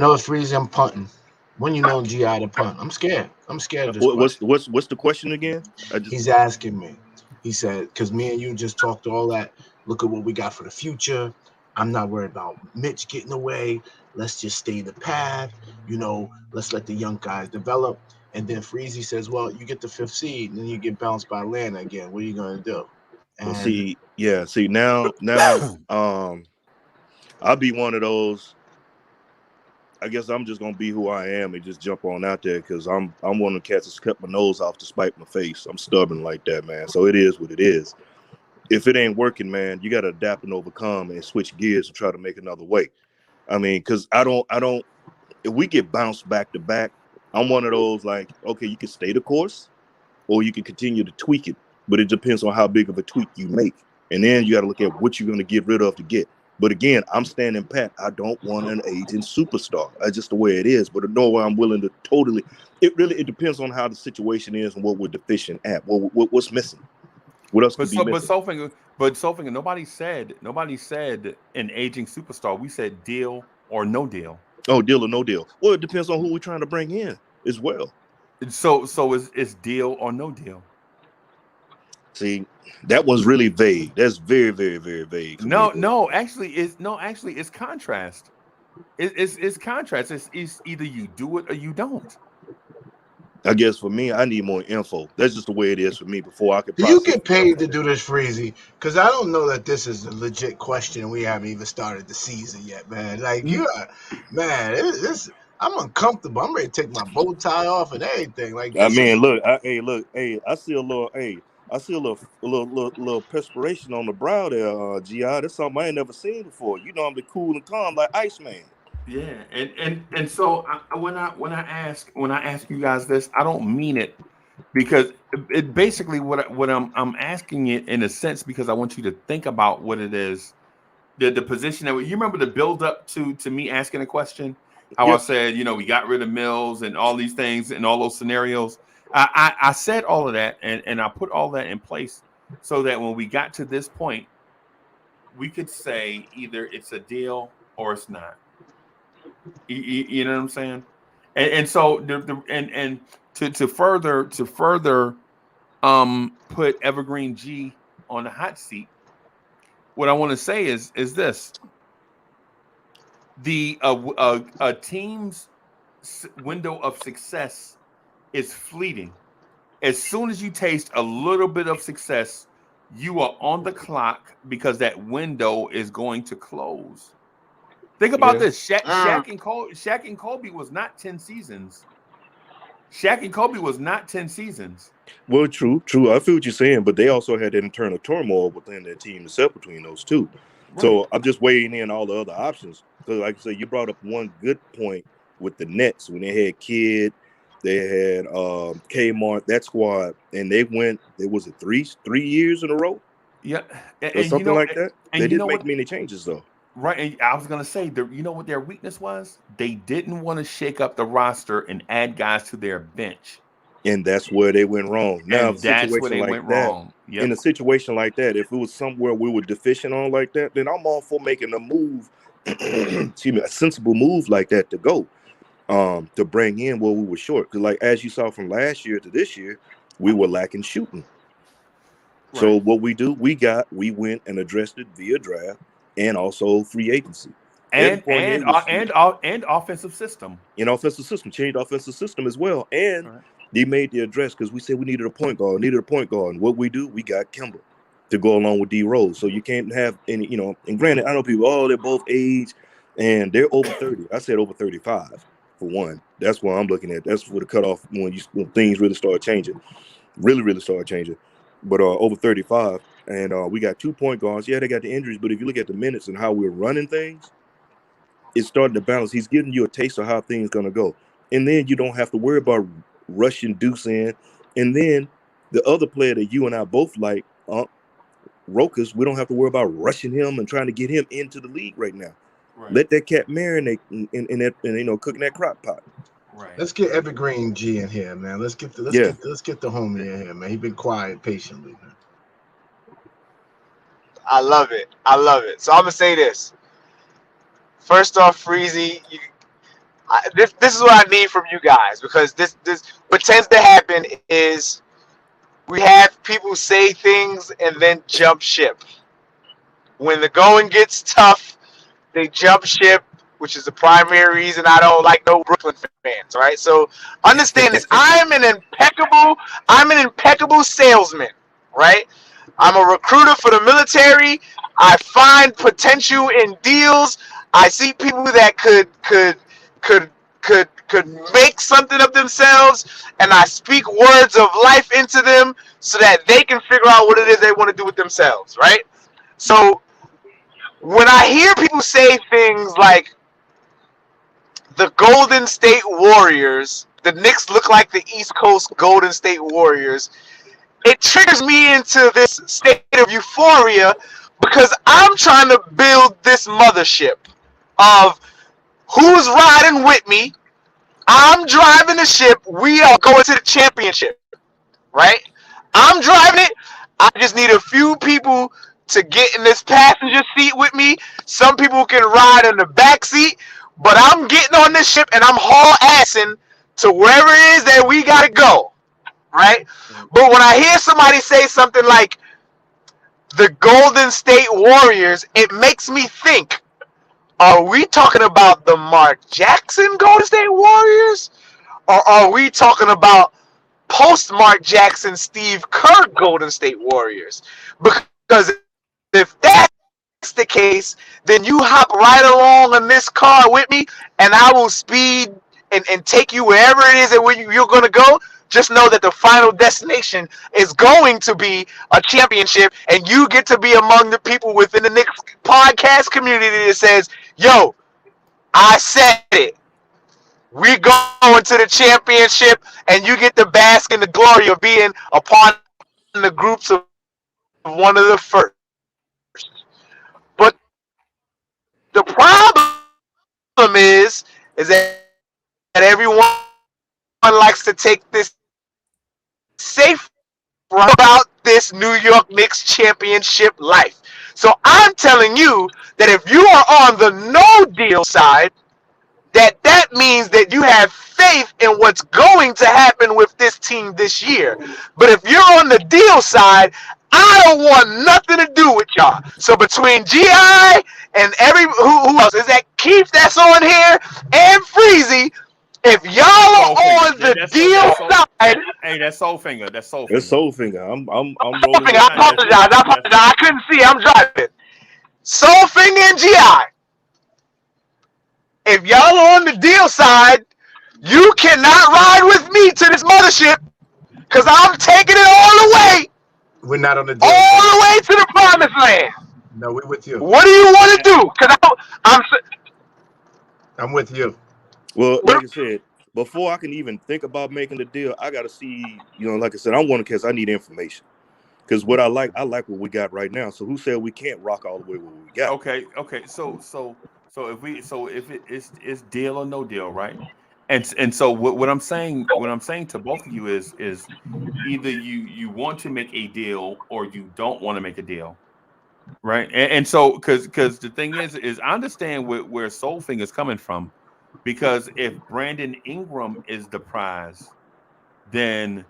Speaker 6: know, it's Freezy, I'm punting. When you know GI to punt, I'm scared. I'm scared of this.
Speaker 5: What's the question again?
Speaker 6: He's asking me. He said, because me and you just talked all that. Look at what we got for the future. I'm not worried about Mitch getting away. Let's just stay in the path. You know, let's let the young guys develop. And then Freezy says, well, you get the 5th seed, and then you get bounced by Atlanta again. What are you gonna do?
Speaker 5: And now, I'll be one of those. I guess I'm just gonna be who I am and just jump on out there, because I'm one of the cats that's cut my nose off to spite my face. I'm stubborn like that, man. So it is what it is. If it ain't working, man, you gotta adapt and overcome and switch gears and try to make another way. I mean, because I don't. If we get bounced back to back, I'm one of those like, okay, you can stay the course, or you can continue to tweak it, but it depends on how big of a tweak you make, and then you got to look at what you're gonna get rid of to get. But again, I'm standing pat. I don't want an aging superstar. That's just the way it is. But no way I'm willing to totally. It depends on how the situation is and what we're deficient at. What's missing? What else could be missing?
Speaker 4: But Sofinger, nobody said an aging superstar. We said deal or no deal.
Speaker 5: Oh, deal or no deal. Well, it depends on who we're trying to bring in as well.
Speaker 4: So it's deal or no deal.
Speaker 5: See, that was really vague. That's very, very, very vague.
Speaker 4: Actually, it's contrast. It's contrast. It's either you do it or you don't.
Speaker 5: I guess for me, I need more info. That's just the way it is for me before I could.
Speaker 6: Do you get paid to do this, Freezy? Because I don't know that this is a legit question. We haven't even started the season yet, man. Like I'm uncomfortable. I'm ready to take my bow tie off and everything. Like,
Speaker 5: I mean, look, I see a little perspiration on the brow there, Gi. That's something I ain't never seen before. You know, I'm the cool and calm like Iceman.
Speaker 4: Yeah, and so when I ask you guys this, I don't mean it because it basically what I'm asking it in a sense because I want you to think about what it is, the position that you remember the build up to me asking a question. How I said, we got rid of Mills and all these things and all those scenarios. I said all of that and I put all that in place so that when we got to this point, we could say either it's a deal or it's not. You know what I'm saying? And so to further put Evergreen G on the hot seat, what I want to say is this: a team's window of success is fleeting. As soon as you taste a little bit of success, you are on the clock because that window is going to close. Think about this. Shaq and Kobe was not 10 seasons. Shaq and Kobe was not 10 seasons.
Speaker 5: Well, true. I feel what you're saying, but they also had that internal turmoil within their team itself between those two. Right. So I'm just weighing in all the other options. So, like I said, you brought up one good point with the Nets when they had Kidd, they had Kmart, that squad, and they went. Was it 3 years in a row?
Speaker 4: Yeah,
Speaker 5: or something like that. They didn't make many changes though.
Speaker 4: Right, and I was gonna say, you know what their weakness was? They didn't want to shake up the roster and add guys to their bench,
Speaker 5: and that's where they went wrong. Now,
Speaker 4: that's where they went wrong.
Speaker 5: Yep. In a situation like that, if it was somewhere we were deficient on like that, then I'm all for making a move, excuse me, a sensible move like that to go, to bring in what we were short. Because, like as you saw from last year to this year, we were lacking shooting. Right. So what we went and addressed it via draft. And also free agency,
Speaker 4: and offensive system.
Speaker 5: Changed offensive system as well. And they made the address because we said we needed a point guard. And what we do, we got Kimber to go along with D Rose. So you can't have any, And granted, I know people, they're both age, and they're over 30. I said over 35 for one. That's what I'm looking at. That's for the cutoff when things really start changing, really start changing. But over 35. And we got 2 point guards. Yeah, they got the injuries, but if you look at the minutes and how we're running things, it's starting to balance. He's giving you a taste of how things going to go. And then you don't have to worry about rushing Deuce in. And then the other player that you and I both like, Rokas, we don't have to worry about rushing him and trying to get him into the league right now. Right. Let that cat marinate in that, cooking that crock pot.
Speaker 6: Right. Let's get Evergreen G in here, man. Let's get the homie in here, man. He's been quiet patiently, man.
Speaker 7: I love it. So I'm gonna say this. First off, Freezy, this is what I need from you guys, because this what tends to happen is we have people say things and then jump ship. When the going gets tough, they jump ship, which is the primary reason I don't like no Brooklyn fans. All right, so understand this. I'm an impeccable salesman, right? I'm a recruiter for the military. I find potential in deals. I see people that could make something of themselves, and I speak words of life into them so that they can figure out what it is they want to do with themselves, right? So when I hear people say things like the Golden State Warriors, the Knicks look like the East Coast Golden State Warriors, it triggers me into this state of euphoria because I'm trying to build this mothership of who's riding with me. I'm driving the ship. We are going to the championship, right? I'm driving it. I just need a few people to get in this passenger seat with me. Some people can ride in the back seat, but I'm getting on this ship and I'm haul-assing to wherever it is that we got to go, right? But when I hear somebody say something like the Golden State Warriors, it makes me think, are we talking about the Mark Jackson Golden State Warriors? Or are we talking about post-Mark Jackson, Steve Kerr Golden State Warriors? Because if that's the case, then you hop right along in this car with me, and I will speed and take you wherever it is that you're going to go. Just know that the final destination is going to be a championship, and you get to be among the people within the Knicks podcast community that says, yo, I said it. We going to the championship, and you get to bask in the glory of being a part of the groups of one of the first. But the problem is that everyone likes to take this safe route about this New York Knicks championship life. So I'm telling you that if you are on the no deal side, that means that you have faith in what's going to happen with this team this year. But if you're on the deal side, I don't want nothing to do with y'all. So between GI and who else is that? Keith that's on here and Freezy. If y'all are on the deal side,
Speaker 4: hey, that's Soulfinger. That's Soulfinger.
Speaker 5: It's Soulfinger. I'm rolling.
Speaker 7: I apologize. I couldn't see. I'm driving. Soulfinger and GI. If y'all are on the deal side, you cannot ride with me to this mothership because I'm taking it all the way.
Speaker 6: We're not on the deal.
Speaker 7: All the way to the promised land.
Speaker 6: No, we're with you.
Speaker 7: What do you want to do? Because
Speaker 6: I'm with you.
Speaker 5: Well, like I said, before I can even think about making the deal, I got to see, like I said, I'm one because I need information. Because what I like what we got right now. So who said we can't rock all the way what we got?
Speaker 4: Okay. So if it's deal or no deal, right? And so what I'm saying to both of you is either you want to make a deal or you don't want to make a deal, right? And so because the thing is I understand where Soulfinger is coming from, because if Brandon Ingram is the prize, then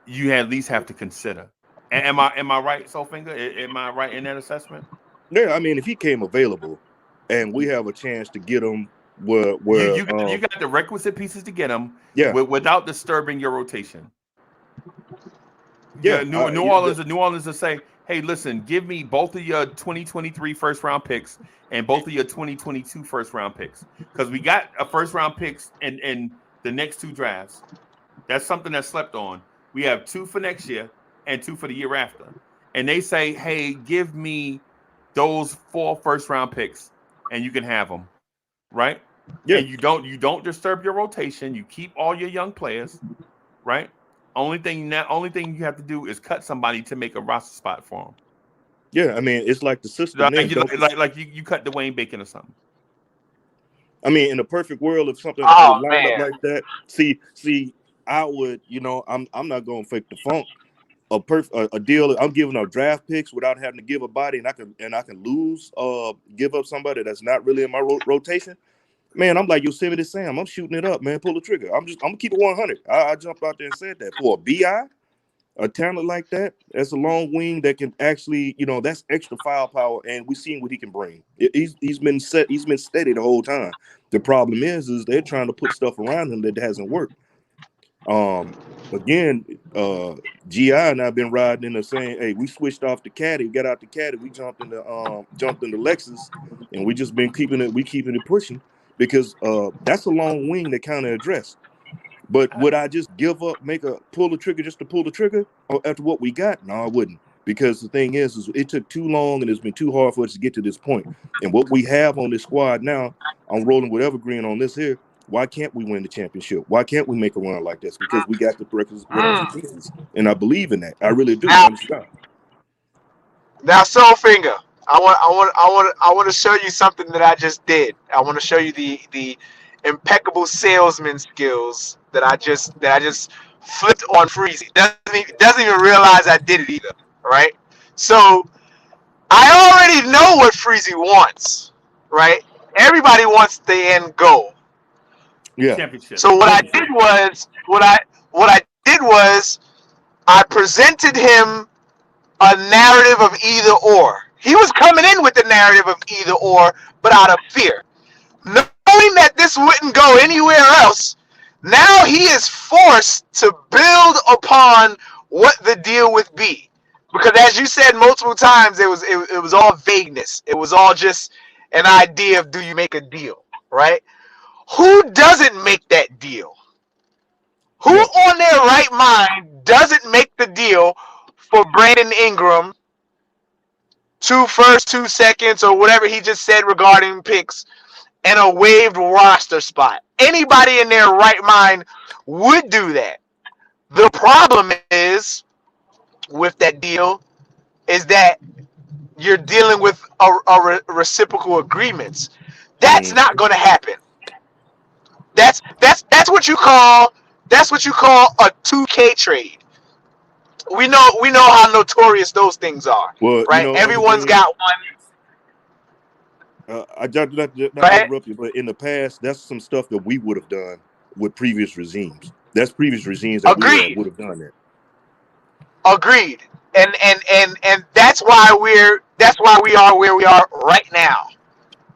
Speaker 4: you at least have to consider. Am I right, Soulfinger? Am I right in that assessment?
Speaker 5: Yeah, I mean, if he came available, and we have a chance to get him where
Speaker 4: you got the requisite pieces to get him, without disturbing your rotation.
Speaker 5: Yeah,
Speaker 4: New Orleans will say, hey, listen, give me both of your 2023 first round picks and both of your 2022 first round picks, because we got a first round picks in the next two drafts. That's something that's slept on. We have 2 for next year and 2 for the year after, and they say, hey, give me those 4 first round picks and you can have them, right? Yeah. And you don't disturb your rotation. You keep all your young players, right? Only thing you have to do is cut somebody to make a roster spot for them.
Speaker 5: Yeah, I mean, it's like the system.
Speaker 4: Like you cut Dwayne Bacon or something.
Speaker 5: I mean, in a perfect world, if something lined up like that, see, I would, I'm not going to fake the funk. A deal. I'm giving up draft picks without having to give a body, and I can lose, give up somebody that's not really in my rotation. Man, I'm like Yosemite Sam. I'm shooting it up, man. Pull the trigger. I'm gonna keep it 100. I jumped out there and said that. For a BI, a talent like that, that's a long wing that can actually, that's extra firepower, and we've seen what he can bring. He's been steady the whole time. The problem is they're trying to put stuff around him that hasn't worked. Again, GI and I've been riding in the saying, hey, we switched off the caddy, got out the caddy, we jumped into Lexus, and we just been keeping it pushing, because that's a long wing that kind of address. But would I just give up, pull the trigger just to pull the trigger after what we got? No, I wouldn't, because the thing is it took too long and it's been too hard for us to get to this point. And what we have on this squad now, I'm rolling with Evergreen on this here. Why can't we win the championship? Why can't we make a run like this? Because we got the records, and I believe in that. I really do.
Speaker 7: Now, Soulfinger, I want to show you something that I just did. I want to show you the impeccable salesman skills that I just flipped on Freezy. Doesn't even realize I did it either. Right? So I already know what Freezy wants. Right? Everybody wants the end goal.
Speaker 5: Yeah.
Speaker 4: Championship.
Speaker 7: So what I did was I presented him a narrative of either or. He was coming in with the narrative of either or, but out of fear. Knowing that this wouldn't go anywhere else, now he is forced to build upon what the deal would be. Because as you said multiple times, it was all vagueness. It was all just an idea of do you make a deal, right? Who doesn't make that deal? Who
Speaker 5: Yeah.
Speaker 7: on their right mind doesn't make the deal for Brandon Ingram, 2 firsts, 2 seconds, or whatever he just said regarding picks, and a waived roster spot? Anybody in their right mind would do that. The problem is with that deal is that you're dealing with reciprocal agreements. That's not going to happen. That's what you call a 2K trade. We know how notorious those things are,
Speaker 5: Well, you
Speaker 7: right?
Speaker 5: know,
Speaker 7: Everyone's got one.
Speaker 5: I just not
Speaker 7: Go
Speaker 5: to
Speaker 7: ahead.
Speaker 5: interrupt you, but in the past, that's some stuff that we would have done with previous regimes. That's previous regimes that we
Speaker 7: Agreed.
Speaker 5: would have done that.
Speaker 7: Agreed. And that's why we are where we are right now,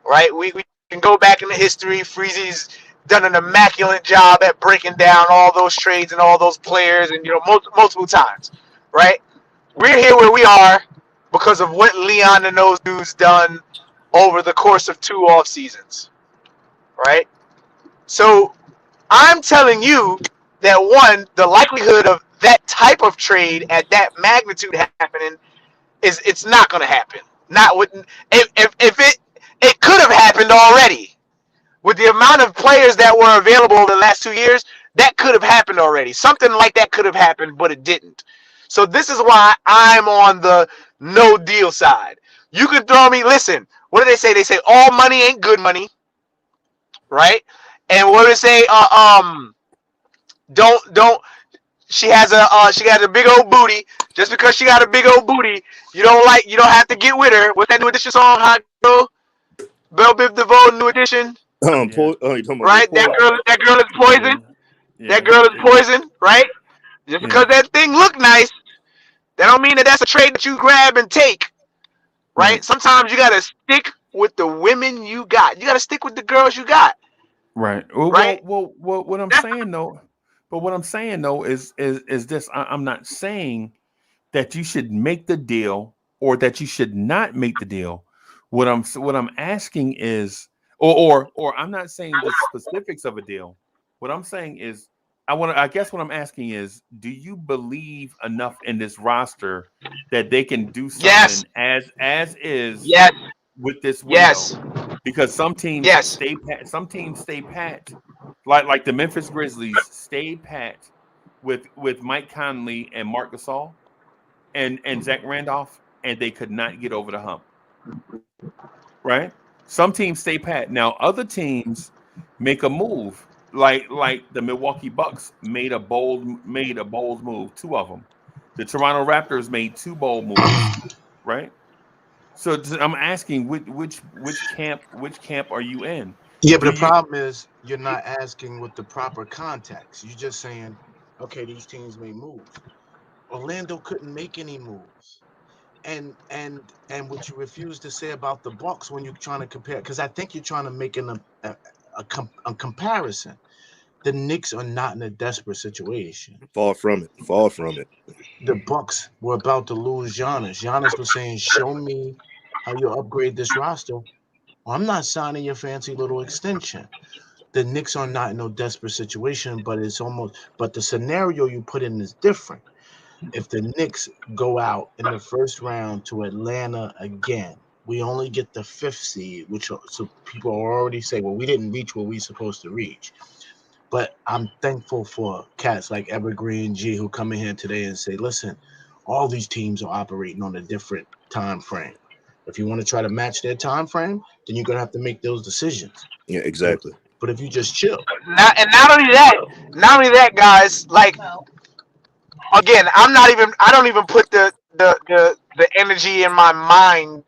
Speaker 7: right? We can go back into history. Freezy's done an immaculate job at breaking down all those trades and all those players, and multiple times, right? We're here where we are because of what Leon and those dudes done over the course of 2 off seasons, right? So I'm telling you that one, the likelihood of that type of trade at that magnitude happening is it's not going to happen. Not with if it could have happened already with the amount of players that were available over the last 2 years. That could have happened already. Something like that could have happened, but it didn't. So this is why I'm on the no deal side. You could throw me. Listen, what do they say? They say all money ain't good money, right? And what do they say? Don't. She has a big old booty. Just because she got a big old booty, you don't have to get with her. What's that New Edition song? How it go? Belle Biv DeVoe, New Edition.
Speaker 5: You talking about
Speaker 7: Right? That girl is poison.
Speaker 4: Yeah.
Speaker 7: That girl is poison, right? Just because that thing look nice, that don't mean that that's a trade that you grab and take, right?
Speaker 4: Right.
Speaker 7: Sometimes you gotta stick with the women you got. You gotta stick with the girls you got,
Speaker 4: Right.
Speaker 7: right?
Speaker 4: Well, what I'm saying though, is this: I'm not saying that you should make the deal or that you should not make the deal. What I'm asking is, or I'm not saying the specifics of a deal. What I'm saying is, I guess what I'm asking is, do you believe enough in this roster that they can do something as is
Speaker 7: Yes.
Speaker 4: with this window?
Speaker 7: Yes.
Speaker 4: Because some teams
Speaker 7: Yes.
Speaker 4: stay pat. Some teams stay pat, like the Memphis Grizzlies stayed pat with Mike Conley and Marc Gasol and Zach Randolph, and they could not get over the hump. Right? Some teams stay pat. Now other teams make a move, like the Milwaukee Bucks made a bold move. 2 of them. The Toronto Raptors made 2 bold moves. Right? So I'm asking which camp are you in?
Speaker 6: Yeah, but the problem is you're not asking with the proper context. You're just saying, okay, these teams may move. Orlando couldn't make any moves. And what you refuse to say about the Bucks when you're trying to compare, because I think you're trying to make a comparison. The Knicks are not in a desperate situation.
Speaker 5: Far from it.
Speaker 6: The Bucks were about to lose Giannis. Giannis was saying, "Show me how you upgrade this roster. I'm not signing your fancy little extension." The Knicks are not in no desperate situation, but the scenario you put in is different. If the Knicks go out in the first round to Atlanta again, we only get the 5th seed, so people already say, well, we didn't reach what we supposed to reach. But I'm thankful for cats like Evergreen G who come in here today and say, listen, all these teams are operating on a different time frame. If you want to try to match their time frame, then you're gonna have to make those decisions.
Speaker 5: Yeah, exactly.
Speaker 6: But if you just chill,
Speaker 7: Not only that, guys. Like again, I don't even put the energy in my mind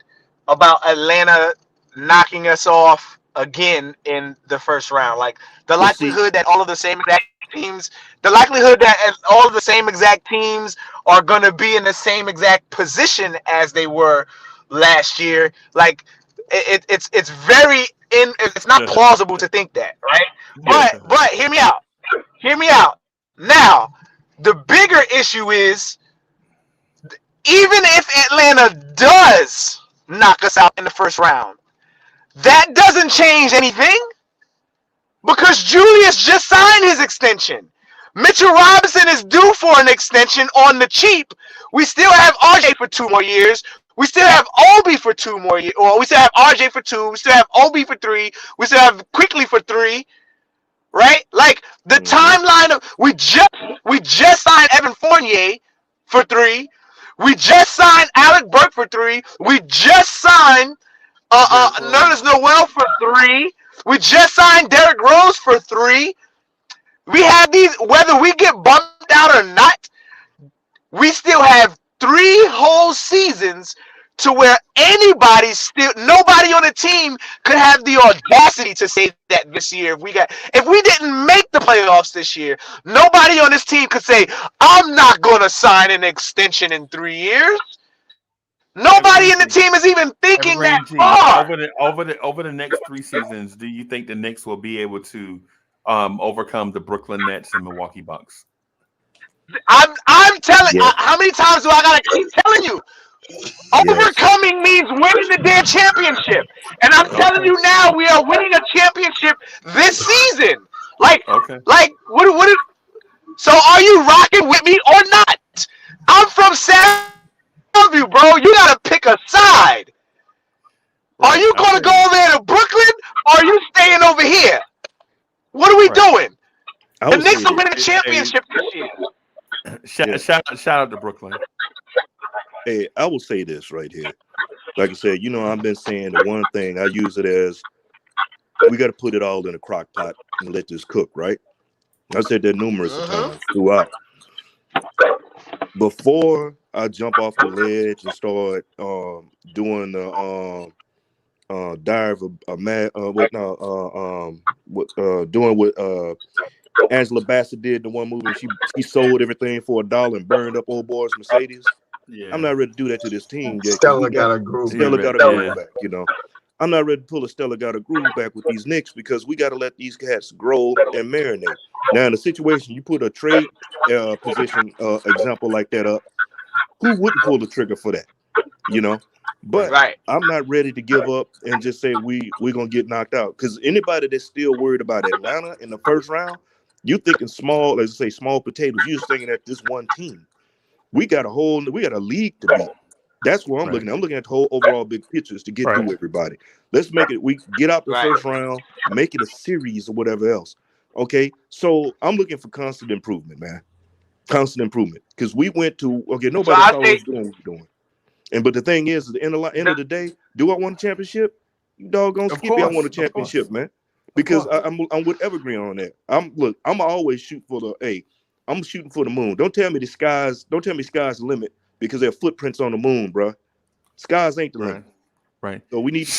Speaker 7: about Atlanta knocking us off again in the first round. Like the
Speaker 5: But see,
Speaker 7: likelihood that all of the same exact teams, the likelihood that all of the same exact teams are gonna be in the same exact position as they were last year, like it's very it's not plausible to think that, right?
Speaker 4: Yeah.
Speaker 7: But hear me out. Hear me out. Now, the bigger issue is even if Atlanta does knock us out in the first round, that doesn't change anything because Julius just signed his extension. Mitchell Robinson is due for an extension on the cheap. We still have RJ for 2 more years. We still have Obi for 2 more years. Or we still have RJ for 2. We still have Obi for 3. We still have Quickly for 3. Right? Like the timeline of we just signed Evan Fournier for 3. We just signed Alec Burke for 3. We just signed Nerlens Noel for 3. We just signed Derrick Rose for 3. We have these, whether we get bumped out or not, we still have 3 whole seasons to where nobody on the team could have the audacity to say that this year. If we didn't make the playoffs this year, nobody on this team could say, I'm not going to sign an extension in 3 years. Nobody in the team is even thinking that far.
Speaker 4: Over the next 3 seasons, do you think the Knicks will be able to overcome the Brooklyn Nets and Milwaukee Bucks?
Speaker 7: I'm telling. How many times do I gotta keep telling you? Overcoming means winning the damn championship, and I'm telling you now, we are winning a championship this season. Like what is? So are you rocking with me or not? I'm from Soundview, bro. You gotta pick a side. Are you gonna go over there to Brooklyn, or are you staying over here? What are we doing? The Knicks are winning the championship this year.
Speaker 4: Shout out to Brooklyn.
Speaker 5: Hey, I will say this right here. Like I said, I've been saying the one thing, I use it as we got to put it all in a crock pot and let this cook, right? I said that numerous times throughout. Before I jump off the ledge and start doing the dive doing what Angela Bassett did, the one movie she sold everything for $1 and burned up old boy's Mercedes. Yeah. I'm not ready to do that to this team yet.
Speaker 6: Stella got a groove
Speaker 5: back, I'm not ready to pull a Stella got a groove back with these Knicks because we got to let these cats grow and marinate. Now, in a situation, you put a trade position example like that up, who wouldn't pull the trigger for that? But I'm not ready to give up and just say we're going to get knocked out. Because anybody that's still worried about Atlanta in the first round, you thinking small, let's say small potatoes. You're just thinking that this one team. We got a league to beat. That's what I'm looking at. I'm looking at the whole overall big pictures to get through everybody. Let's make it, we get out the first round, make it a series or whatever else. Okay, so I'm looking for constant improvement, man. Constant improvement. Because we went to, nobody saw us doing what we're doing. But the thing is, at the end of the day, do I want a championship? You doggone Skippy, I want a championship, man. Because I'm with Evergreen on that. I'm always shoot for I'm shooting for the moon. Don't tell me sky's the limit because there are footprints on the moon, bro. Skies ain't the limit.
Speaker 4: Right.
Speaker 5: So we need to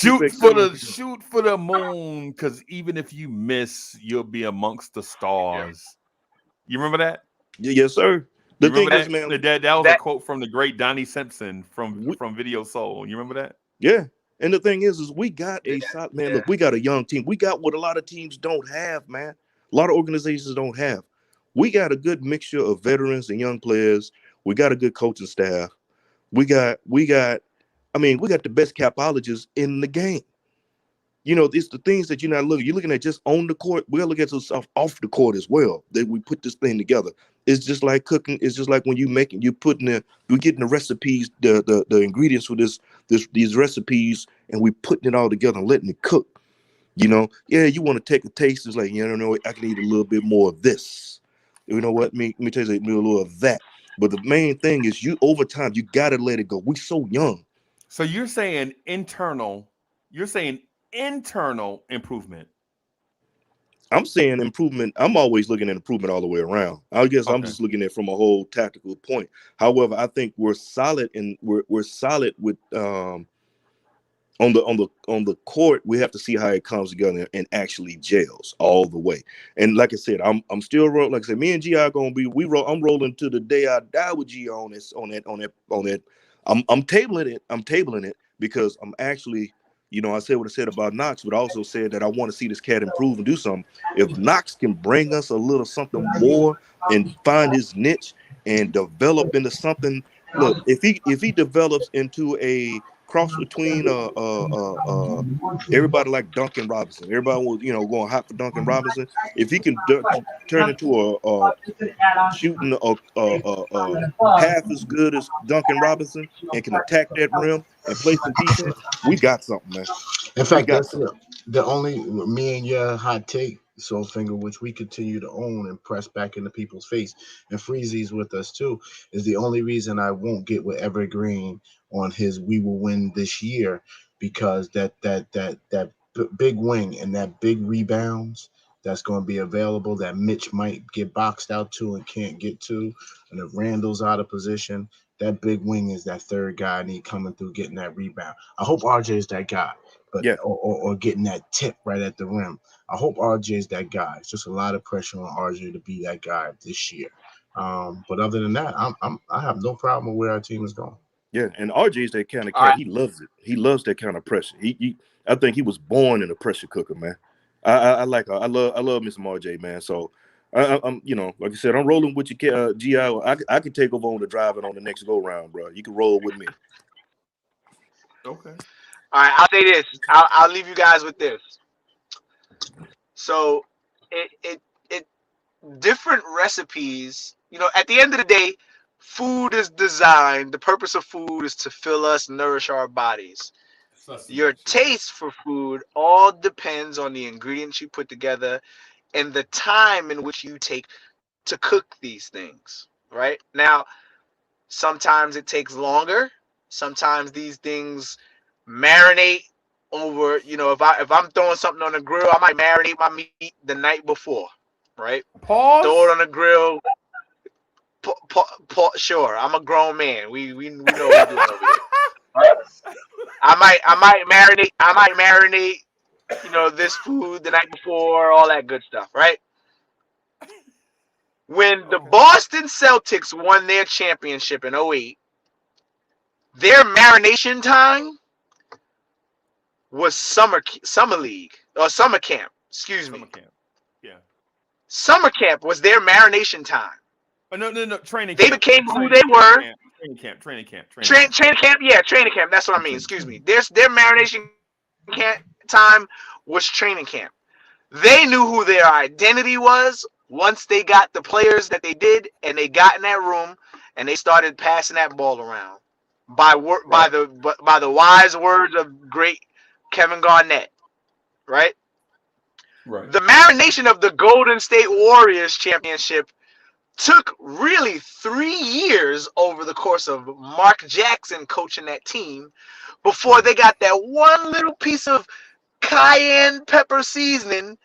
Speaker 4: shoot for the moon, because even if you miss, you'll be amongst the stars. You remember that?
Speaker 5: Yes, sir. The thing
Speaker 4: that?
Speaker 5: Is, man,
Speaker 4: that was a quote from the great Donnie Simpson from Video Soul. You remember that?
Speaker 5: Yeah. And the thing is we got look, we got a young team. We got what a lot of teams don't have, man. A lot of organizations don't have. We got a good mixture of veterans and young players. We got a good coaching staff. We got the best capologists in the game. It's the things that you're not looking. You're looking at just on the court. We're looking at stuff off the court as well. That we put this thing together. It's just like cooking. It's just like when we're getting the recipes, the ingredients for these recipes, and we putting it all together and letting it cook. You want to take a taste. It's like, I can eat a little bit more of this. You know what? Let me tell you a little of that. But the main thing is over time, you got to let it go. We're so young.
Speaker 4: So you're saying internal improvement.
Speaker 5: I'm saying improvement. I'm always looking at improvement all the way around. I guess I'm
Speaker 4: Okay.
Speaker 5: just looking at it from a whole tactical point. However, I think we're solid and we're solid with on the court. We have to see how it comes together and actually gels all the way. And like I said, I'm still rolling. Like I said, me and Gi are gonna be I'm rolling to the day I die with G on this on that. I'm tabling it. I'm tabling it because I'm actually. I said what I said about Knox, but I also said that I want to see this cat improve and do something. If Knox can bring us a little something more and find his niche and develop into something, look, if he develops into a cross between everybody like Duncan Robinson, everybody was going hot for Duncan Robinson. If he can turn into a shooting half as good as Duncan Robinson and can attack that rim and play some defense, we got something, man.
Speaker 6: In fact, that's the only me and your hot take, Soul Finger, which we continue to own and press back into people's face, and Freezy's with us too, is the only reason I won't get with Evergreen on his "we will win this year," because that big wing and that big rebounds that's going to be available that Mitch might get boxed out to and can't get to, and if Randall's out of position, that big wing is that third guy I need coming through getting that rebound. I hope RJ is that guy, but or getting that tip right at the rim. I hope RJ is that guy. It's just a lot of pressure on RJ to be that guy this year. But other than that, I have no problem with where our team is going.
Speaker 5: Yeah, and RJ's that kind of cat. He loves it. He loves that kind of pressure. I think he was born in a pressure cooker, man. I like her. I love Mr. RJ, man. So I'm like I said, I'm rolling with you, Gi. I can take over on the driving on the next go round, bro. You can roll with me.
Speaker 4: Okay.
Speaker 7: All right, I'll say this. I'll leave you guys with this. So, it different recipes. At the end of the day, food is designed. The purpose of food is to fill us, nourish our bodies. Your taste for food all depends on the ingredients you put together and the time in which you take to cook these things. Right now, sometimes it takes longer. Sometimes these things marinate over. If I'm throwing something on the grill, I might marinate my meat the night before. Right.
Speaker 4: Pause.
Speaker 7: Throw it on the grill. Sure, I'm a grown man. We know what we're doing over here. Right? I might marinate. This food the night before, all that good stuff. Right. When the Boston Celtics won their championship in 2008, their marination time was summer league or summer camp. Excuse me.
Speaker 4: Summer camp. Yeah.
Speaker 7: Summer camp was their marination time.
Speaker 4: Oh, no. Training camp.
Speaker 7: They became who they were.
Speaker 4: Training camp.
Speaker 7: Training camp. Yeah, training camp. That's what I mean. Excuse me. Their marination camp time was training camp. They knew who their identity was once they got the players that they did, and they got in that room and they started passing that ball around by the wise words of great Kevin Garnett. Right.
Speaker 4: Right.
Speaker 7: The marination of the Golden State Warriors championship took really 3 years over the course of Mark Jackson coaching that team before they got that one little piece of cayenne pepper seasoning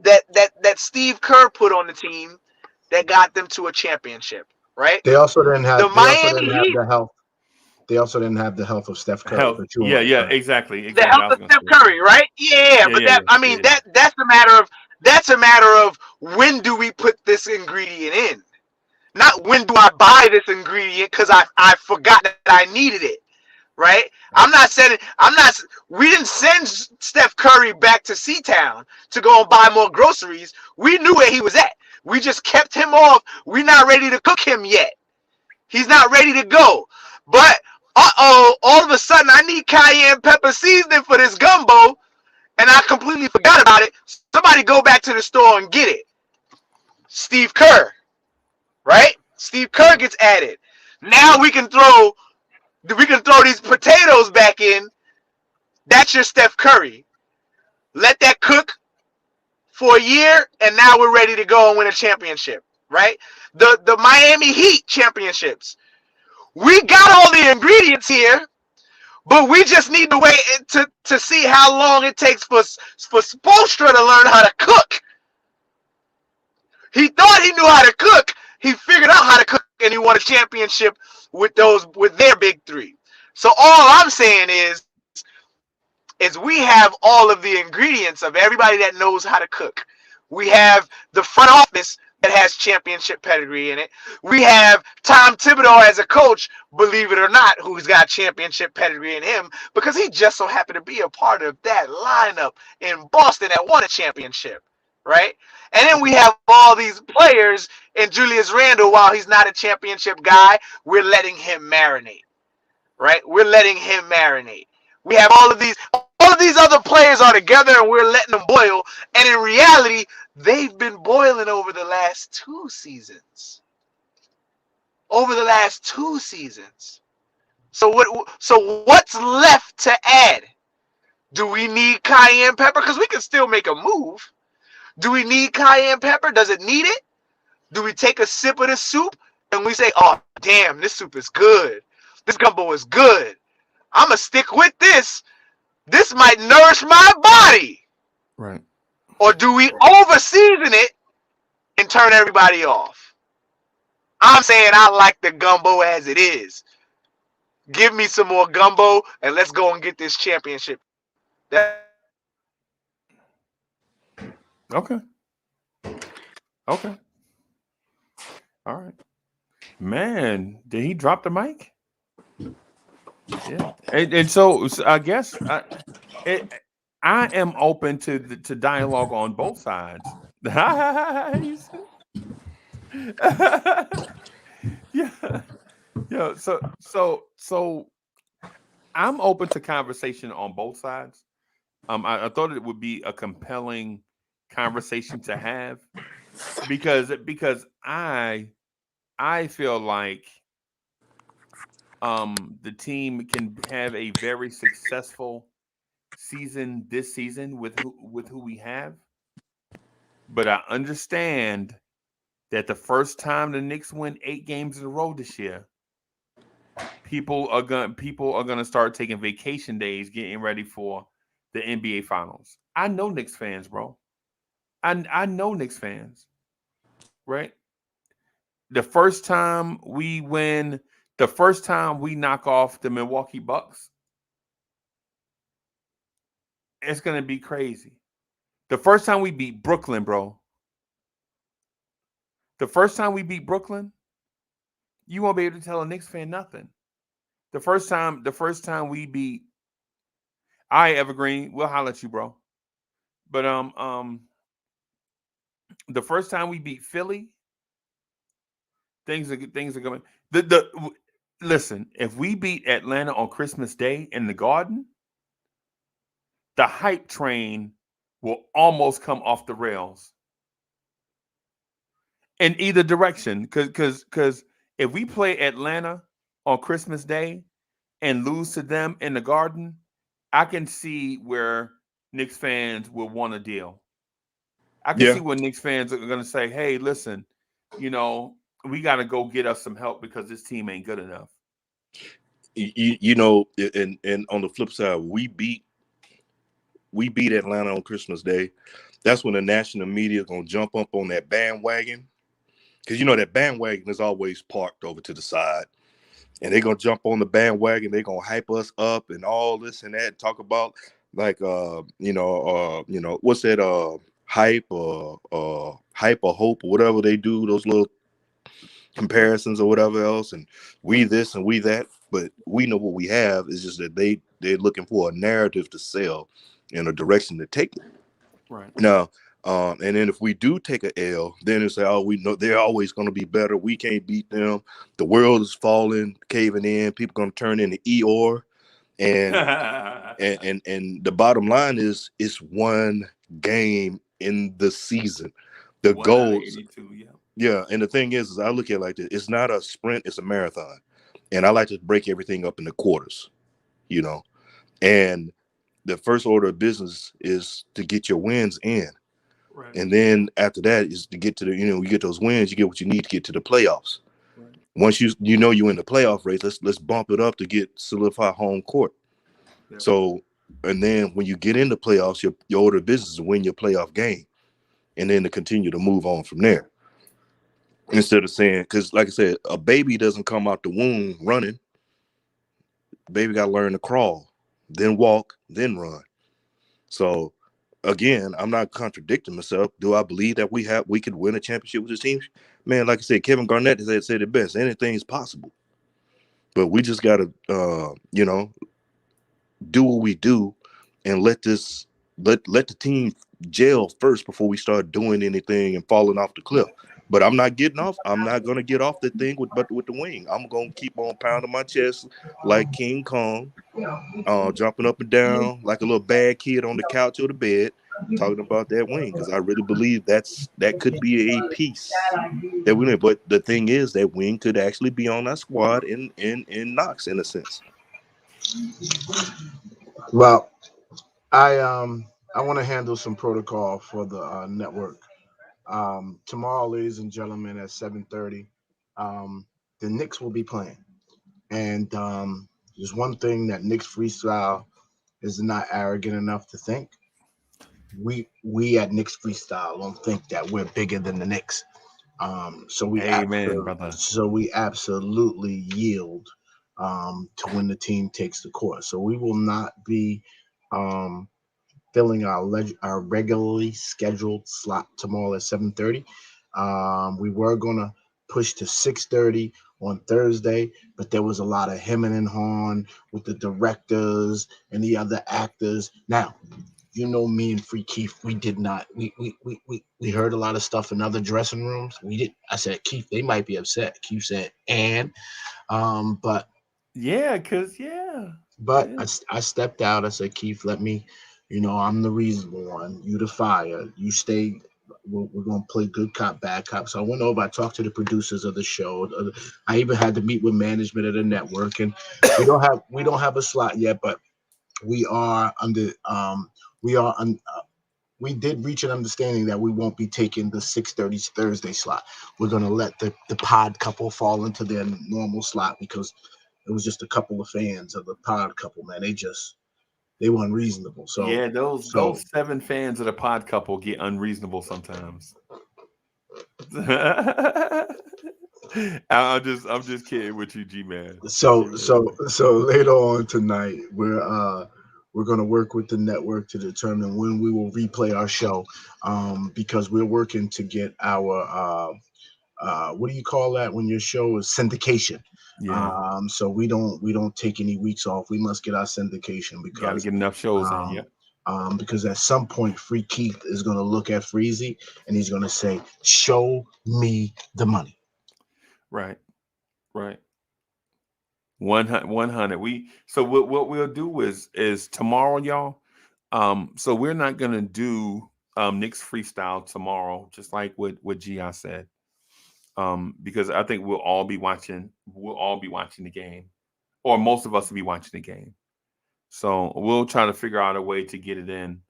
Speaker 7: that Steve Kerr put on the team that got them to a championship, right?
Speaker 6: They also didn't have
Speaker 7: the Miami Heat.
Speaker 6: the health. They also didn't have the health of Steph Curry.
Speaker 4: Exactly.
Speaker 7: The health of Steph Curry, right? That's a matter of when do we put this ingredient in? Not when do I buy this ingredient because I forgot that I needed it, right? We didn't send Steph Curry back to C-Town to go and buy more groceries. We knew where he was at. We just kept him off. We're not ready to cook him yet. He's not ready to go. But, all of a sudden I need cayenne pepper seasoning for this gumbo, and I completely forgot about it. Somebody go back to the store and get it. Steve Kerr, right? Steve Kerr gets added. Now we can throw these potatoes back in. That's your Steph Curry. Let that cook for a year, and now we're ready to go and win a championship, right? The Miami Heat championships. We got all the ingredients here. But we just need to wait to see how long it takes for Spoelstra to learn how to cook. He thought he knew how to cook. He figured out how to cook, and he won a championship with their big three. So all I'm saying is we have all of the ingredients of everybody that knows how to cook. We have the front office that has championship pedigree in it. We have Tom Thibodeau as a coach, believe it or not, who's got championship pedigree in him because he just so happened to be a part of that lineup in Boston that won a championship, right? And then we have all these players, and Julius Randle, while he's not a championship guy, we're letting him marinate, right? We're letting him marinate. We have all of these other players are together and we're letting them boil. And in reality, they've been boiling over the last 2 seasons. So what's left to add? Do we need cayenne pepper? Because we can still make a move. Do we need cayenne pepper? Does it need it? Do we take a sip of the soup and we say, oh, damn, this soup is good. This gumbo is good. I'm going to stick with this. This might nourish my body.
Speaker 4: Right.
Speaker 7: Or do we over-season it and turn everybody off? I'm saying I like the gumbo as it is. Give me some more gumbo and let's go and get this championship.
Speaker 4: Okay. All right. Man, did he drop the mic? Yeah. And so I guess I am open to dialogue on both sides. Yeah. Yeah. So I'm open to conversation on both sides. I thought it would be a compelling conversation to have because I feel like the team can have a very successful season this season with who we have, but I understand that the first time the Knicks win 8 games in a row this year, people are gonna start taking vacation days getting ready for the NBA Finals. I know Knicks fans, bro. I know Knicks fans, right? The first time we knock off the Milwaukee Bucks, it's gonna be crazy. The first time we beat Brooklyn, bro. The first time we beat Brooklyn, you won't be able to tell a Knicks fan nothing. The first time we beat, all right, Evergreen, we'll holler at you, bro. But the first time we beat Philly, things are going. Listen, if we beat Atlanta on Christmas Day in the Garden, the hype train will almost come off the rails. In either direction, because if we play Atlanta on Christmas Day and lose to them in the Garden, I can see where Knicks fans will want a deal. I can see where Knicks fans are going to say, "Hey, listen, we got to go get us some help because this team ain't good enough."
Speaker 5: And on the flip side, we beat Atlanta on Christmas Day. That's when the national media is going to jump up on that bandwagon. Because that bandwagon is always parked over to the side. And they're going to jump on the bandwagon. They're going to hype us up and all this and that. And talk about what's that hype or hope or whatever they do, those little comparisons or whatever else. And we this and we that. But we know what we have is just that they're looking for a narrative to sell and a direction to take it.
Speaker 4: Right.
Speaker 5: Now, and then if we do take an L, then it's like, oh, we know they're always going to be better. We can't beat them. The world is falling, caving in. People going to turn into Eeyore. And and the bottom line is it's one game in the season. The goals. Yeah. And the thing is I look at it like this. It's not a sprint. It's a marathon. And I like to break everything up into quarters, and the first order of business is to get your wins in.
Speaker 4: Right.
Speaker 5: And then after that is to get to you get those wins, you get what you need to get to the playoffs. Right. Once you're in the playoff race, let's bump it up to solidify home court. So, and then when you get into playoffs, your order of business is to win your playoff game, and then to continue to move on from there. Instead of saying, because like I said, a baby doesn't come out the womb running. Baby got to learn to crawl, then walk, then run. So, again, I'm not contradicting myself. Do I believe that we could win a championship with this team? Man, like I said, Kevin Garnett has said it best. Anything's possible. But we just got to, do what we do and let the team gel first before we start doing anything and falling off the cliff. But I'm not getting off. I'm not going to get off the thing with the wing. I'm going to keep on pounding my chest like King Kong, jumping up and down like a little bad kid on the couch or the bed, talking about that wing, because I really believe that could be a piece that we need. But the thing is, that wing could actually be on our squad in Knox in a sense.
Speaker 6: Well, I want to handle some protocol for the network. Tomorrow, ladies and gentlemen, at 7:30, the Knicks will be playing. And there's one thing that Knicks Freestyle is not arrogant enough to think. We at Knicks Freestyle don't think that we're bigger than the Knicks. So we absolutely yield to when the team takes the court. So we will not be filling our regularly scheduled slot tomorrow at 7:30. We were gonna push to 6:30 on Thursday, but there was a lot of hemming and hawing with the directors and the other actors. Now, you know me and Free Keith, we did not. We heard a lot of stuff in other dressing rooms. We did. I said, Keith, they might be upset. Keith said, but
Speaker 4: yeah,
Speaker 6: I stepped out. I said, Keith, let me. I'm the reasonable one. You the fire. You stay. We're gonna play good cop, bad cop. So I went over. I talked to the producers of the show. I even had to meet with management of the network, and we don't have a slot yet, but we are under. We did reach an understanding that we won't be taking the 6:30 Thursday slot. We're gonna let the pod couple fall into their normal slot because it was just a couple of fans of the pod couple. Man, they weren't reasonable. So
Speaker 4: yeah, those 7 fans of the pod couple get unreasonable sometimes. I'm just kidding with you, G-Man.
Speaker 6: So later on tonight, we're gonna work with the network to determine when we will replay our show, because we're working to get our what do you call that when your show is syndication?
Speaker 4: Yeah.
Speaker 6: So we don't take any weeks off. We must get our syndication because
Speaker 4: Got to get enough shows in. Yeah.
Speaker 6: Because at some point, Free Keith is going to look at Freezy and he's going to say, "Show me the money."
Speaker 4: Right. 100. So what we'll do is tomorrow, y'all. So we're not gonna do Knicks Freestyle tomorrow, just like what G.I. said. Because I think we'll all be watching the game, or most of us will be watching the game. So we'll try to figure out a way to get it in.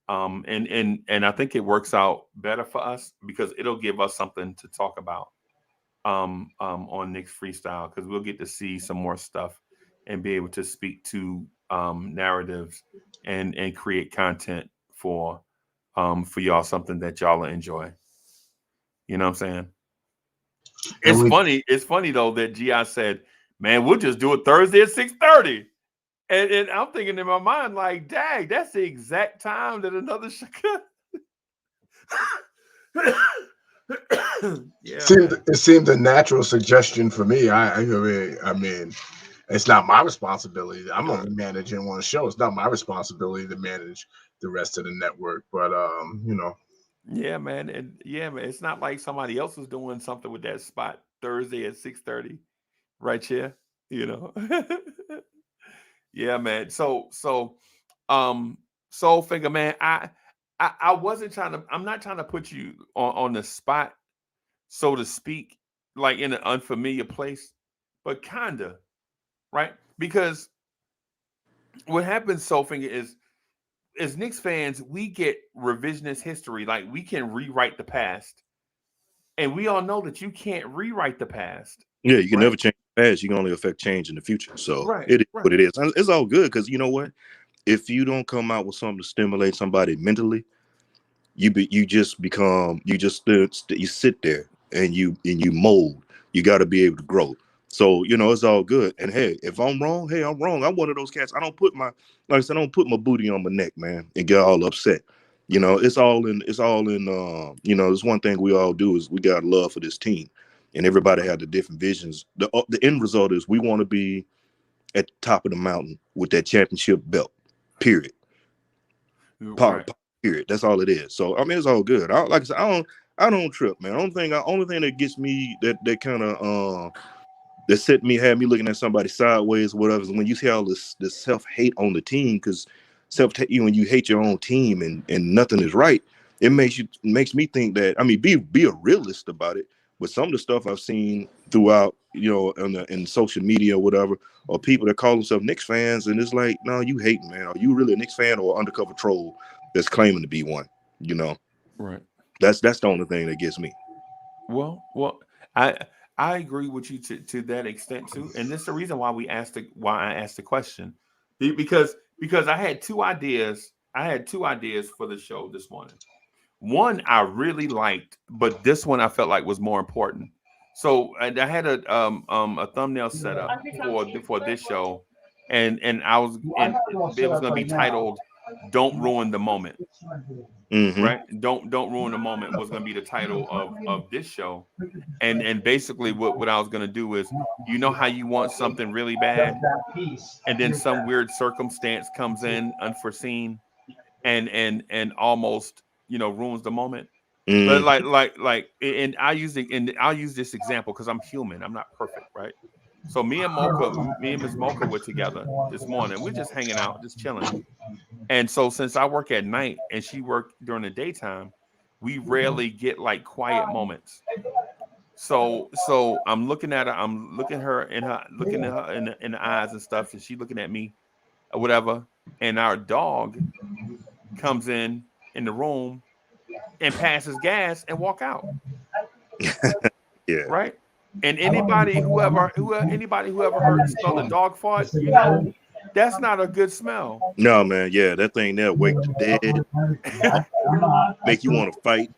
Speaker 4: And I think it works out better for us because it'll give us something to talk about on Knicks Freestyle, because we'll get to see some more stuff and be able to speak to narratives and create content for y'all, something that y'all will enjoy. You know what I'm saying? It's funny though that G.I. said, man, we'll just do it Thursday at 6:30. And I'm thinking in my mind, like, dang, that's the exact time that another show
Speaker 6: It seemed a natural suggestion for me. I mean, it's not my responsibility. I'm only managing one show. It's not my responsibility to manage the rest of the network. But
Speaker 4: yeah, man, it's not like somebody else is doing something with that spot Thursday at 6:30, right here. Yeah, man. So Soul Finger, man, I wasn't trying to. I'm not trying to put you on the spot, so to speak, like in an unfamiliar place, but kinda, right? Because what happens, Soul Finger, is as Knicks fans, we get revisionist history. Like, we can rewrite the past, and we all know that you can't rewrite the past.
Speaker 5: Yeah, you can never change past, you can only affect change in the future. So
Speaker 4: Right,
Speaker 5: it is
Speaker 4: right.
Speaker 5: what it is. And it's all good because you know what? If you don't come out with something to stimulate somebody mentally, you just become you sit there and you mold. You got to be able to grow. So it's all good. And hey, if I'm wrong, hey, I'm wrong. I'm one of those cats. I don't put my like I said, I don't put my booty on my neck, man, and get all upset. It's all in there's one thing we all do is we got love for this team, and everybody had the different visions. The end result is we want to be at the top of the mountain with that championship belt. Period.
Speaker 4: Right.
Speaker 5: Period. That's all it is. So I mean, it's all good. Like I said, I don't trip, man. Only thing that gets me that kind of had me looking at somebody sideways, or whatever, is when you see all this self hate on the team, because when you hate your own team and nothing is right, it makes me think that, I mean, be a realist about it. But some of the stuff I've seen throughout, in social media or whatever, or people that call themselves Knicks fans, and it's like, no, you hating, man. Are you really a Knicks fan or undercover troll that's claiming to be one?
Speaker 4: Right.
Speaker 5: That's the only thing that gets me.
Speaker 4: Well, I agree with you to that extent too, and this is the reason why I asked the question, because I had two ideas. I had two ideas for the show this morning. One I really liked, but this one I felt like was more important. So I had a thumbnail set up for this show, and it was going to be titled "Don't Ruin the Moment."
Speaker 5: Mm-hmm.
Speaker 4: Right? Don't ruin the moment was going to be the title of this show, and basically what I was going to do is, how you want something really bad, and then some weird circumstance comes in unforeseen, and almost ruins the moment.
Speaker 5: Mm-hmm.
Speaker 4: And I'll use this example because I'm human. I'm not perfect, right? So me and Miss Mocha were together this morning. We're just hanging out, just chilling. And so since I work at night and she worked during the daytime, we rarely get like quiet moments. So I'm looking at her, I'm looking looking at her in the eyes and stuff, and she looking at me or whatever. And our dog comes in the room and passes gas and walk out.
Speaker 5: Yeah.
Speaker 4: Right? And anybody who ever heard smell the dog fart, that's not a good smell.
Speaker 5: No, man. Yeah, that thing there wake the dead, make you want to fight.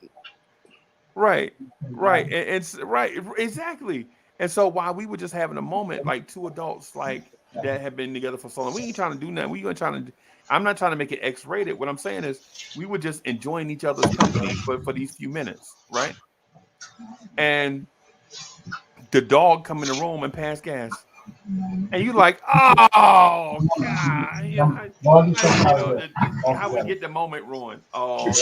Speaker 4: Right. And it's right, exactly. And so while we were just having a moment, like two adults like that have been together for so long, we ain't trying to do nothing. We ain't trying to. I'm not trying to make it X-rated. What I'm saying is, we were just enjoying each other's company for these few minutes, right? And the dog come in the room and pass gas, and you like, oh God, how we get the moment ruined? Oh, here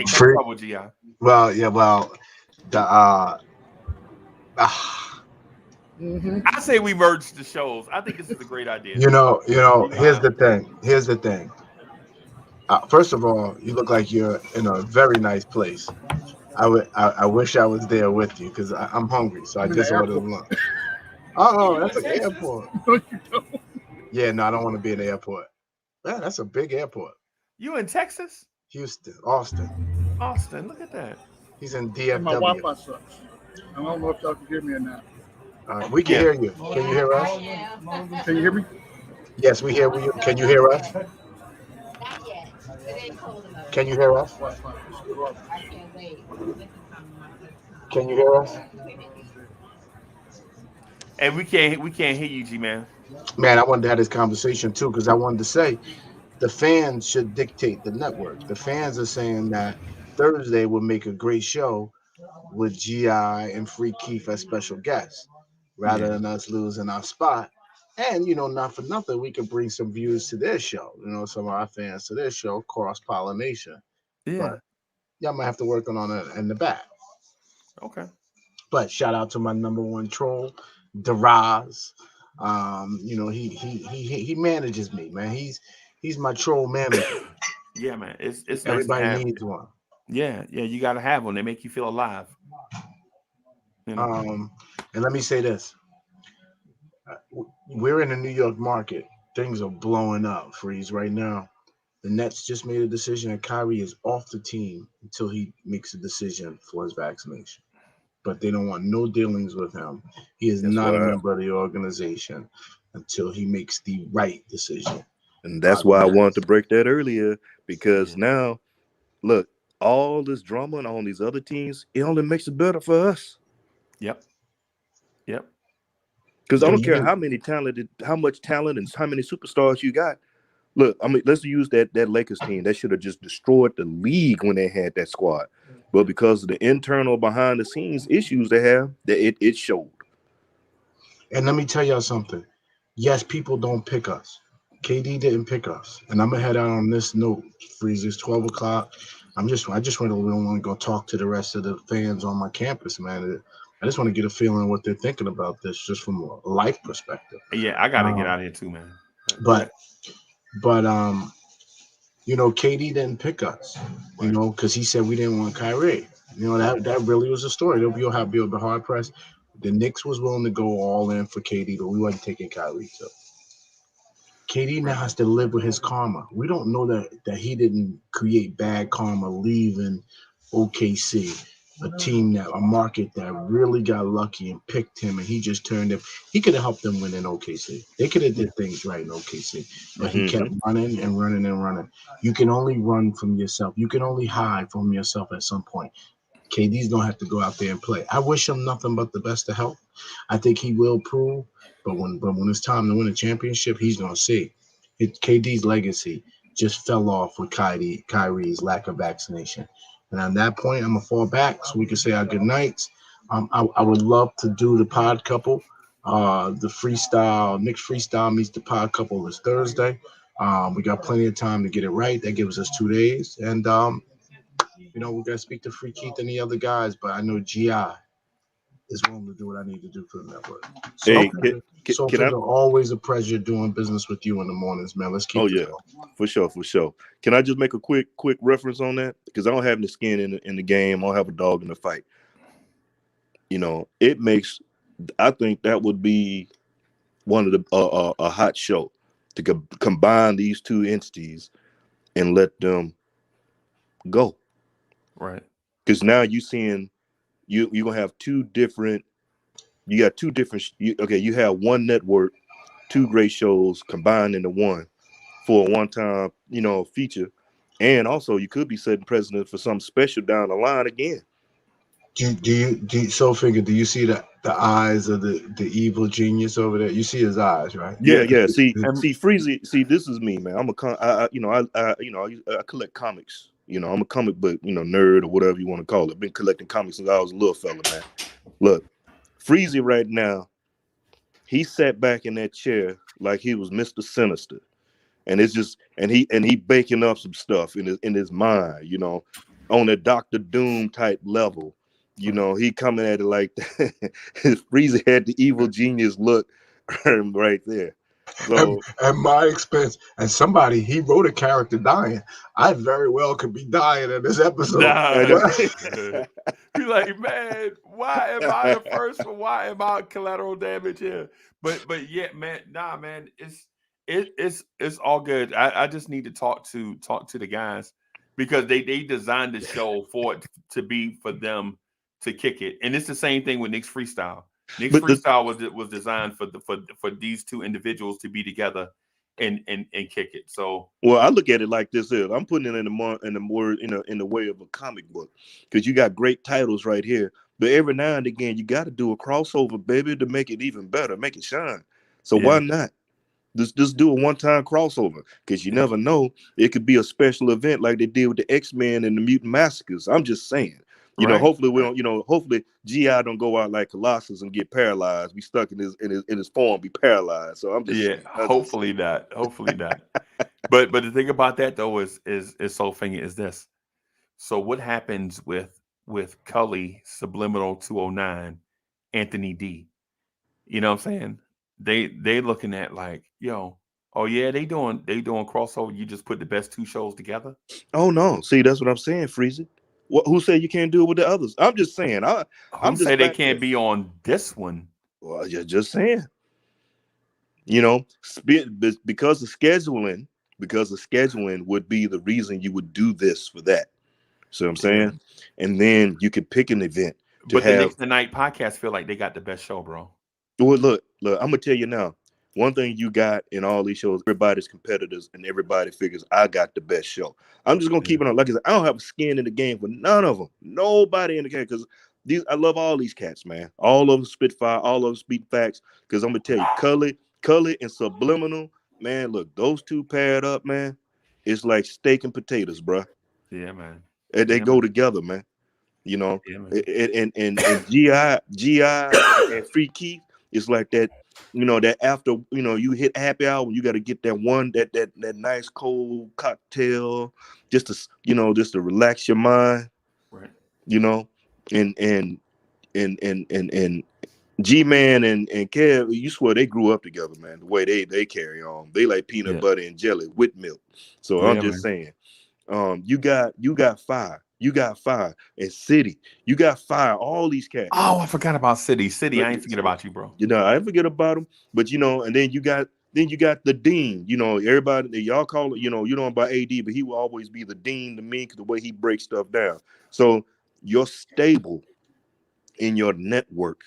Speaker 4: comes
Speaker 6: Free,
Speaker 4: trouble, Gi.
Speaker 6: well, yeah, well, the
Speaker 4: I say we merge the shows. I think this is a great idea.
Speaker 6: here's the thing. Here's the thing. First of all, you look like you're in a very nice place. I wish I was there with you because I'm hungry, so I just ordered lunch. Oh, that's an airport. Yeah, no, I don't want to be in the airport. Man, that's a big airport.
Speaker 4: You in Texas?
Speaker 6: Houston, Austin.
Speaker 4: Austin, look at that.
Speaker 6: He's in
Speaker 8: My
Speaker 6: DFW.
Speaker 8: Wi-Fi sucks. I don't know if y'all can hear me or not.
Speaker 6: We can
Speaker 4: Yeah.
Speaker 6: hear you. Can you hear us?
Speaker 8: Can you hear me?
Speaker 6: Yes, we hear you. Can you hear us?
Speaker 9: Not yet. It ain't cold enough.
Speaker 6: Can you hear us?
Speaker 9: I can't wait.
Speaker 6: Can you hear us?
Speaker 4: And we can't hear you, G man.
Speaker 6: Man, I wanted to have this conversation too because I wanted to say the fans should dictate the network. The fans are saying that Thursday will make a great show with GI and Free Keith as special guests, rather than us losing our spot. And not for nothing, we could bring some viewers to their show. Some of our fans to their show, cross pollination.
Speaker 4: Yeah.
Speaker 6: But y'all might have to work on it in the back.
Speaker 4: Okay.
Speaker 6: But shout out to my number one troll, Daraz. He manages me, man. He's my troll manager.
Speaker 4: Yeah, man. It's nice to
Speaker 6: Everybody
Speaker 4: have.
Speaker 6: needs one.
Speaker 4: Yeah, you gotta have one. They make you feel alive.
Speaker 6: And let me say this. We're in the New York market. Things are blowing up, Freeze, right now. The Nets just made a decision that Kyrie is off the team until he makes a decision for his vaccination. but they don't want no dealings with him. He is
Speaker 5: That's
Speaker 6: not a
Speaker 5: why,
Speaker 6: member of the organization until he makes the right decision.
Speaker 5: and that's why I wanted to break that earlier, because
Speaker 4: Yeah.
Speaker 5: now, look, all this drama and all these other teams, it only makes it better for us.
Speaker 4: Yep. Yep.
Speaker 5: Because I
Speaker 6: Yo,
Speaker 5: don't
Speaker 6: you
Speaker 5: care
Speaker 6: did,
Speaker 5: how much talent and how many superstars you got. Look, I mean, let's use that Lakers team. That should have just destroyed the league when they had that squad. But because of the internal behind the scenes issues they have, that it showed.
Speaker 6: and let me tell y'all something. Yes, people don't pick us. KD didn't pick us, and I'm gonna head out on this note. Freezes 12 o'clock. I just want to go talk to the rest of the fans on my campus, man. I just want to get a feeling of what they're thinking about this, just from a life perspective.
Speaker 4: Yeah, I got to get out of here too, man.
Speaker 6: But KD didn't pick us, because he said we didn't want Kyrie. That really was a story. You'll be hard pressed. The Knicks was willing to go all in for KD, but we wasn't taking Kyrie. So KD now has to live with his karma. We don't know that he didn't create bad karma leaving OKC, a market that really got lucky and picked him, and he just turned him. He could have helped them win in OKC. They could have did things right in OKC, but he kept running and running and running. You can only run from yourself. You can only hide from yourself at some point. KD's gonna have to go out there and play. I wish him nothing but the best of health. I think he will prove, but when it's time to win a championship, he's gonna see. KD's legacy just fell off with Kyrie's lack of vaccination. And on that point, I'm gonna fall back so we can say our good nights. I would love to do the pod couple. The freestyle, Knicks freestyle meets the pod couple is Thursday. We got plenty of time to get it right. That gives us 2 days, and we got to speak to Free Keith and the other guys, but I know GI is willing to do what I need to do for the network.
Speaker 5: Hey,
Speaker 6: So
Speaker 5: can I?
Speaker 6: always a pleasure doing business with you in the mornings, man. Let's keep.
Speaker 5: Oh yeah, for sure. Can I just make a quick reference on that? Because I don't have any skin in the game. I don't have a dog in the fight. It makes. I think that would be one of the a hot show to combine these two entities and let them go.
Speaker 4: Right.
Speaker 5: Because now you're seeing you're gonna have two different. You got two different. You have one network, two great shows combined into one for a one-time, feature, and also you could be setting precedent for something special down the line again.
Speaker 6: Do you see the eyes of the evil genius over there? You see his eyes, right?
Speaker 5: Yeah. See, Freezy. See, this is me, man. I collect comics. I'm a comic book, nerd or whatever you want to call it. Been collecting comics since I was a little fella, man. Look, Freezy right now, he sat back in that chair like he was Mr. Sinister, and it's just and he baking up some stuff in his mind, on a Dr. Doom type level. He coming at it like that. Freezy had the evil genius look right there. So
Speaker 6: at my expense, and he wrote a character dying. I very well could be dying in this episode.
Speaker 4: Nah. Be like, man, why am I the first one? Why am I collateral damage here? But yeah, man, nah, man, it's all good. I just need to talk to the guys because they designed the show for it to be for them to kick it, and it's the same thing with Knicks Freestyle. Knicks Freestyle was designed for these two individuals to be together and kick it. So,
Speaker 5: well, I look at it like this: I'm putting it in the way of a comic book, because you got great titles right here, but every now and again you got to do a crossover, baby, to make it even better, make it shine. So why not? Just do a one-time crossover, because you never know, it could be a special event like they did with the X-Men and the Mutant Massacres. I'm just saying. Hopefully we don't. Hopefully GI don't go out like Colossus and get paralyzed. Be stuck in his form, be paralyzed. So I'm just
Speaker 4: hopefully not. Hopefully not. But the thing about that though is so thingy is this. So what happens with Cully, Subliminal 209, Anthony D? You know what I'm saying? They looking at like, oh yeah, they doing crossover. You just put the best two shows together.
Speaker 5: Oh no, see, that's what I'm saying, Freezy. Who said you can't do it with the others? I'm just saying. I'm just
Speaker 4: say they can't be on this one.
Speaker 5: Well, you're just saying. Because of scheduling would be the reason you would do this for that. So I'm saying, and then you could pick an event.
Speaker 4: But the
Speaker 5: have.
Speaker 4: Knicks Tonight podcast feel like they got the best show, bro.
Speaker 5: Well, look, I'm gonna tell you now. One thing you got in all these shows, everybody's competitors, and everybody figures I got the best show. I'm just gonna keep it on. Like I said, I don't have a skin in the game for none of them. Nobody in the game, because I love all these cats, man. All of them spit fire, all of them speak facts. Because I'm gonna tell you, Cully and Subliminal, man. Look, those two paired up, man. It's like steak and potatoes, bro.
Speaker 4: Yeah, man.
Speaker 5: And they
Speaker 4: Yeah,
Speaker 5: go
Speaker 4: man.
Speaker 5: together, man. You know,
Speaker 4: Yeah, man.
Speaker 5: and GI and Free Keith is like that. You know, that after you hit happy hour, you got to get that one that nice cold cocktail just to relax your mind.
Speaker 4: Right.
Speaker 5: You know, and G-Man and Kev, you swear they grew up together, man. The way they carry on, they like peanut
Speaker 4: Yeah.
Speaker 5: butter and jelly with milk. So
Speaker 4: Yeah,
Speaker 5: I'm just saying. You got fire. You got fire. And City. You got fire. All these cats.
Speaker 4: Oh, I forgot about City. City, I ain't forget about you, bro.
Speaker 5: You know, I didn't forget about them. But and then you got the Dean. You know, everybody y'all call it, you know about AD, but he will always be the Dean to me because the way he breaks stuff down. So your stable in your network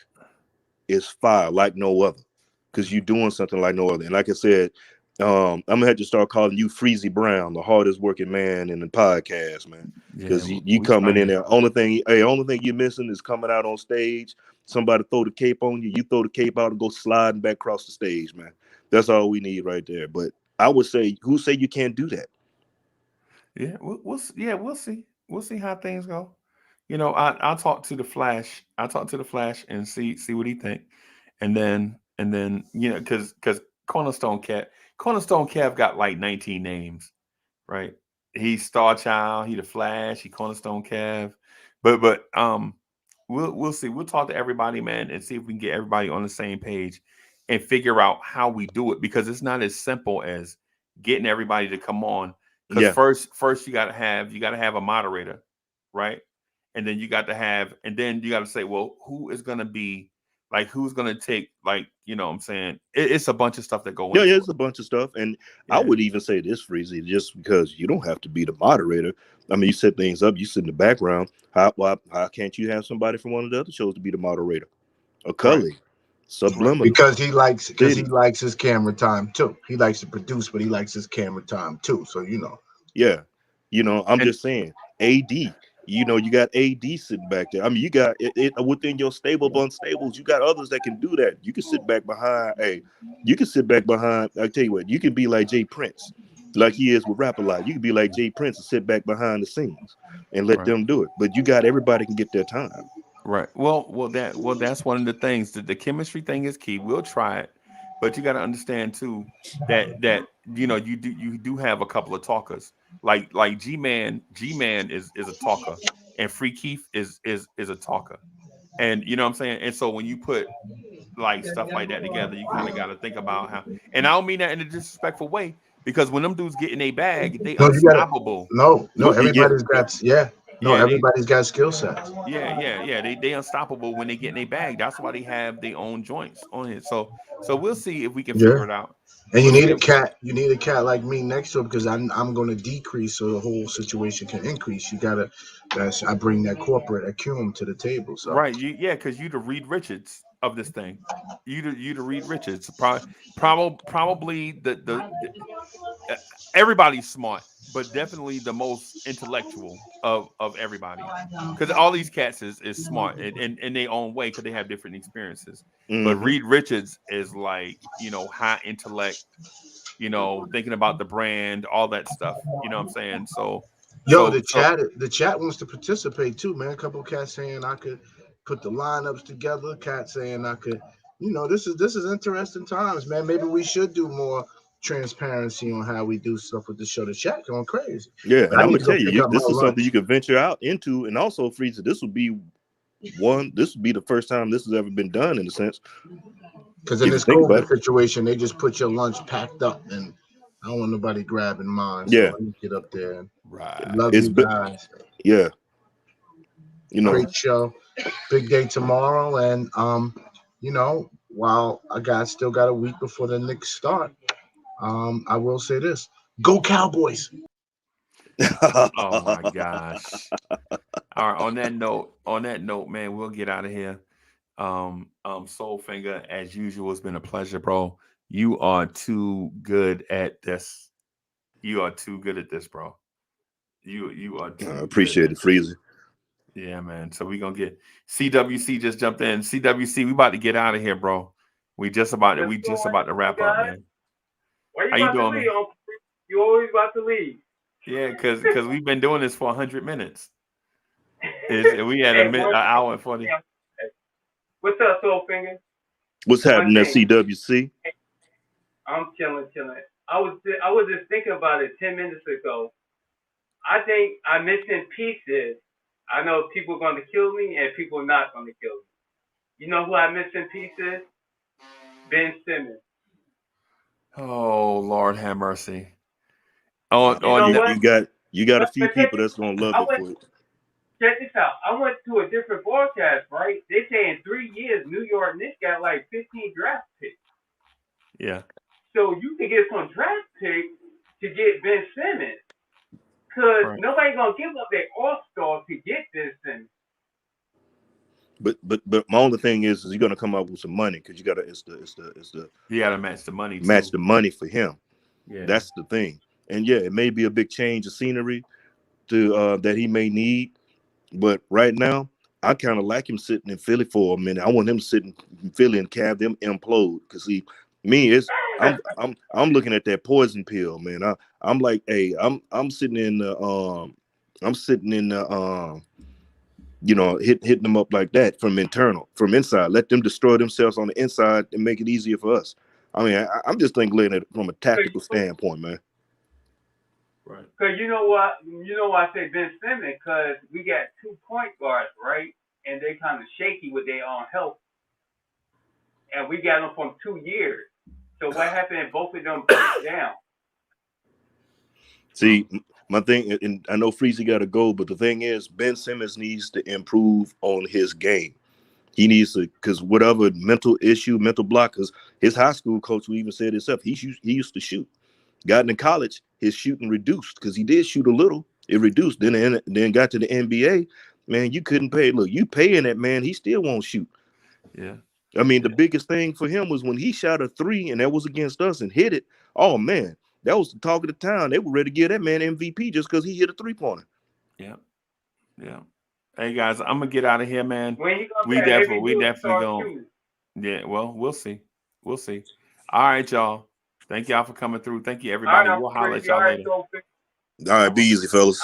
Speaker 5: is fire like no other. Because you're doing something like no other. And like I said, I'm gonna have to start calling you Freezy Brown, the hardest working man in the podcast, man. Because you coming in there. Only thing you're missing is coming out on stage. Somebody throw the cape on you. You throw the cape out and go sliding back across the stage, man. That's all we need right there. But I would say, who say you can't do that?
Speaker 4: Yeah, we'll see. We'll see how things go. You know, I'll talk to the Flash. I'll talk to the Flash and see what he think, and then because Cornerstone Kev got like 19 names, right? He's Star Child, he the Flash, he Cornerstone Kev, but we'll see. We'll talk to everybody, man, and see if we can get everybody on the same page and figure out how we do it, because it's not as simple as getting everybody to come on. Because first you gotta have a moderator, right? And then you got to say, well, who is going to be like, who's going to take, like, you know what I'm saying? It's a bunch of stuff that go into
Speaker 5: it's a bunch of stuff. And I would even say this, Freezy, just because you don't have to be the moderator. I mean, you set things up, you sit in the background. How can't you have somebody from one of the other shows to be the moderator? A Cully, Subliminal.
Speaker 6: Because he likes his camera time too. He likes to produce, but he likes his camera time too. So
Speaker 5: Yeah. I'm just saying, AD. You got AD sitting back there. I mean, you got it within your stable of unstables. You got others that can do that. You can sit back behind. You can sit back behind. I tell you what, you can be like Jay Prince, like he is with Rap A Lot. You can be like Jay Prince and sit back behind the scenes and let them do it. But you got everybody can get their time.
Speaker 4: Right. Well, that's one of the things. The chemistry thing is key. We'll try it, but you got to understand too that you do have a couple of talkers. Like G-Man is a talker, and Free Keith is a talker, and you know what I'm saying. And so when you put like stuff like that together, you kind of got to think about how. And I don't mean that in a disrespectful way, because when them dudes get in a bag, they unstoppable.
Speaker 6: Everybody's got skill sets.
Speaker 4: Yeah. They unstoppable when they get in a bag. That's why they have their own joints on it. So we'll see if we can figure it out.
Speaker 6: And you need a cat. You need a cat like me next to him, because I'm going to decrease so the whole situation can increase. I bring that corporate acumen to the table. So
Speaker 4: right, because you the Reed Richards of this thing. You the Reed Richards. Probably the everybody's smart, but definitely the most intellectual of everybody. Because all these cats is smart in their own way, because they have different experiences.
Speaker 5: Mm-hmm.
Speaker 4: But Reed Richards is like, high intellect, thinking about the brand, all that stuff. You know what I'm saying? So
Speaker 6: the chat wants to participate too, man. A couple of cats saying I could put the lineups together. Cats saying I could. This is interesting times, man. Maybe we should do more transparency on how we do stuff with the show. The chat going crazy.
Speaker 5: Yeah, and I'm gonna tell you, this is something you can venture out into, and also, Freezer, this would be the first time this has ever been done, in a sense.
Speaker 6: Because in this COVID situation, they just put your lunch packed up, and I don't want nobody grabbing mine. So let me get up there. And love you guys.
Speaker 5: Yeah.
Speaker 6: Great show. Big day tomorrow, and while I still got a week before the Knicks start, I will say this: Go Cowboys!
Speaker 4: Oh my gosh! All right. On that note, man, we'll get out of here. Soulfinger, as usual, it's been a pleasure, bro. You are too good at this. You are too good at this, bro. You are
Speaker 5: I
Speaker 4: too good
Speaker 5: appreciate
Speaker 4: at
Speaker 5: it,
Speaker 4: this.
Speaker 5: Freezy.
Speaker 4: Yeah, man. So we gonna get CWC just jumped in. CWC, we about to get out of here, bro. We just about to wrap up, man.
Speaker 10: Why you
Speaker 4: How you
Speaker 10: about to
Speaker 4: doing,
Speaker 10: leave?
Speaker 4: man?
Speaker 10: You always about to leave.
Speaker 4: Yeah, because we've been doing this for 100 minutes. We had
Speaker 10: Hey,
Speaker 4: an hour and 40.
Speaker 10: what's up, Soulfinger?
Speaker 5: What's
Speaker 10: One
Speaker 5: happening at
Speaker 10: thing.
Speaker 5: CWC?
Speaker 10: I'm chilling. I was just thinking about it 10 minutes ago. I think I'm missing pieces. I know people are going to kill me and people are not going to kill me. You know who I'm missing pieces? Ben Simmons.
Speaker 4: Oh, Lord have mercy.
Speaker 5: You
Speaker 10: know what?
Speaker 5: you got a few
Speaker 10: But check
Speaker 5: people that's gonna love
Speaker 10: I
Speaker 5: it
Speaker 10: went
Speaker 5: for it.
Speaker 10: check this out. I went to a different broadcast, right? They say in 3 years, New York Knicks got like 15 draft picks.
Speaker 4: Yeah.
Speaker 10: So you can get some draft picks to get Ben Simmons. Because
Speaker 4: Right.
Speaker 10: nobody's going to give up their all-star to get Ben Simmons.
Speaker 5: But my only thing is you're gonna come up with some money because you gotta it's the
Speaker 4: You gotta match the money too.
Speaker 5: match the money for him.
Speaker 4: Yeah.
Speaker 5: That's the thing. And yeah, it may be a big change of scenery to that he may need, but right now I kind of like him sitting in Philly for a minute. I want him sitting in Philly and have them implode because I'm looking at that poison pill, man. I'm like, hey, I'm sitting in the hitting them up like that from inside. Let them destroy themselves on the inside and make it easier for us. I mean, I'm just thinking at it from a tactical standpoint, man.
Speaker 4: Right.
Speaker 10: Because you know what? You know why I say Ben Simmons? Because we got 2 point guards, right? And they kind of shaky with their own health. And we got them from 2 years. So what happened if both of them break down?
Speaker 5: See, my thing, and I know Freezy got to go, but the thing is, Ben Simmons needs to improve on his game. He needs to, because whatever mental block, because his high school coach who even said himself, he used to shoot. Got into college, his shooting reduced because he did shoot a little. It reduced. Then got to the NBA, man, you couldn't pay. Look, you paying that man, he still won't shoot.
Speaker 4: Yeah.
Speaker 5: I mean, the biggest thing for him was when he shot a 3 and that was against us and hit it. Oh man, that was the talk of the town. They were ready to give that man MVP just because he hit a 3-pointer.
Speaker 4: Yeah. Yeah. Hey guys, I'm gonna get out of here, man.
Speaker 10: When you gonna
Speaker 4: We
Speaker 10: get
Speaker 4: definitely
Speaker 10: start
Speaker 4: going.
Speaker 10: shooting?
Speaker 4: Yeah. Well, we'll see. We'll see. All right, y'all. Thank y'all for coming through. Thank you, everybody. We'll holler at y'all later.
Speaker 5: All right, be easy, fellas.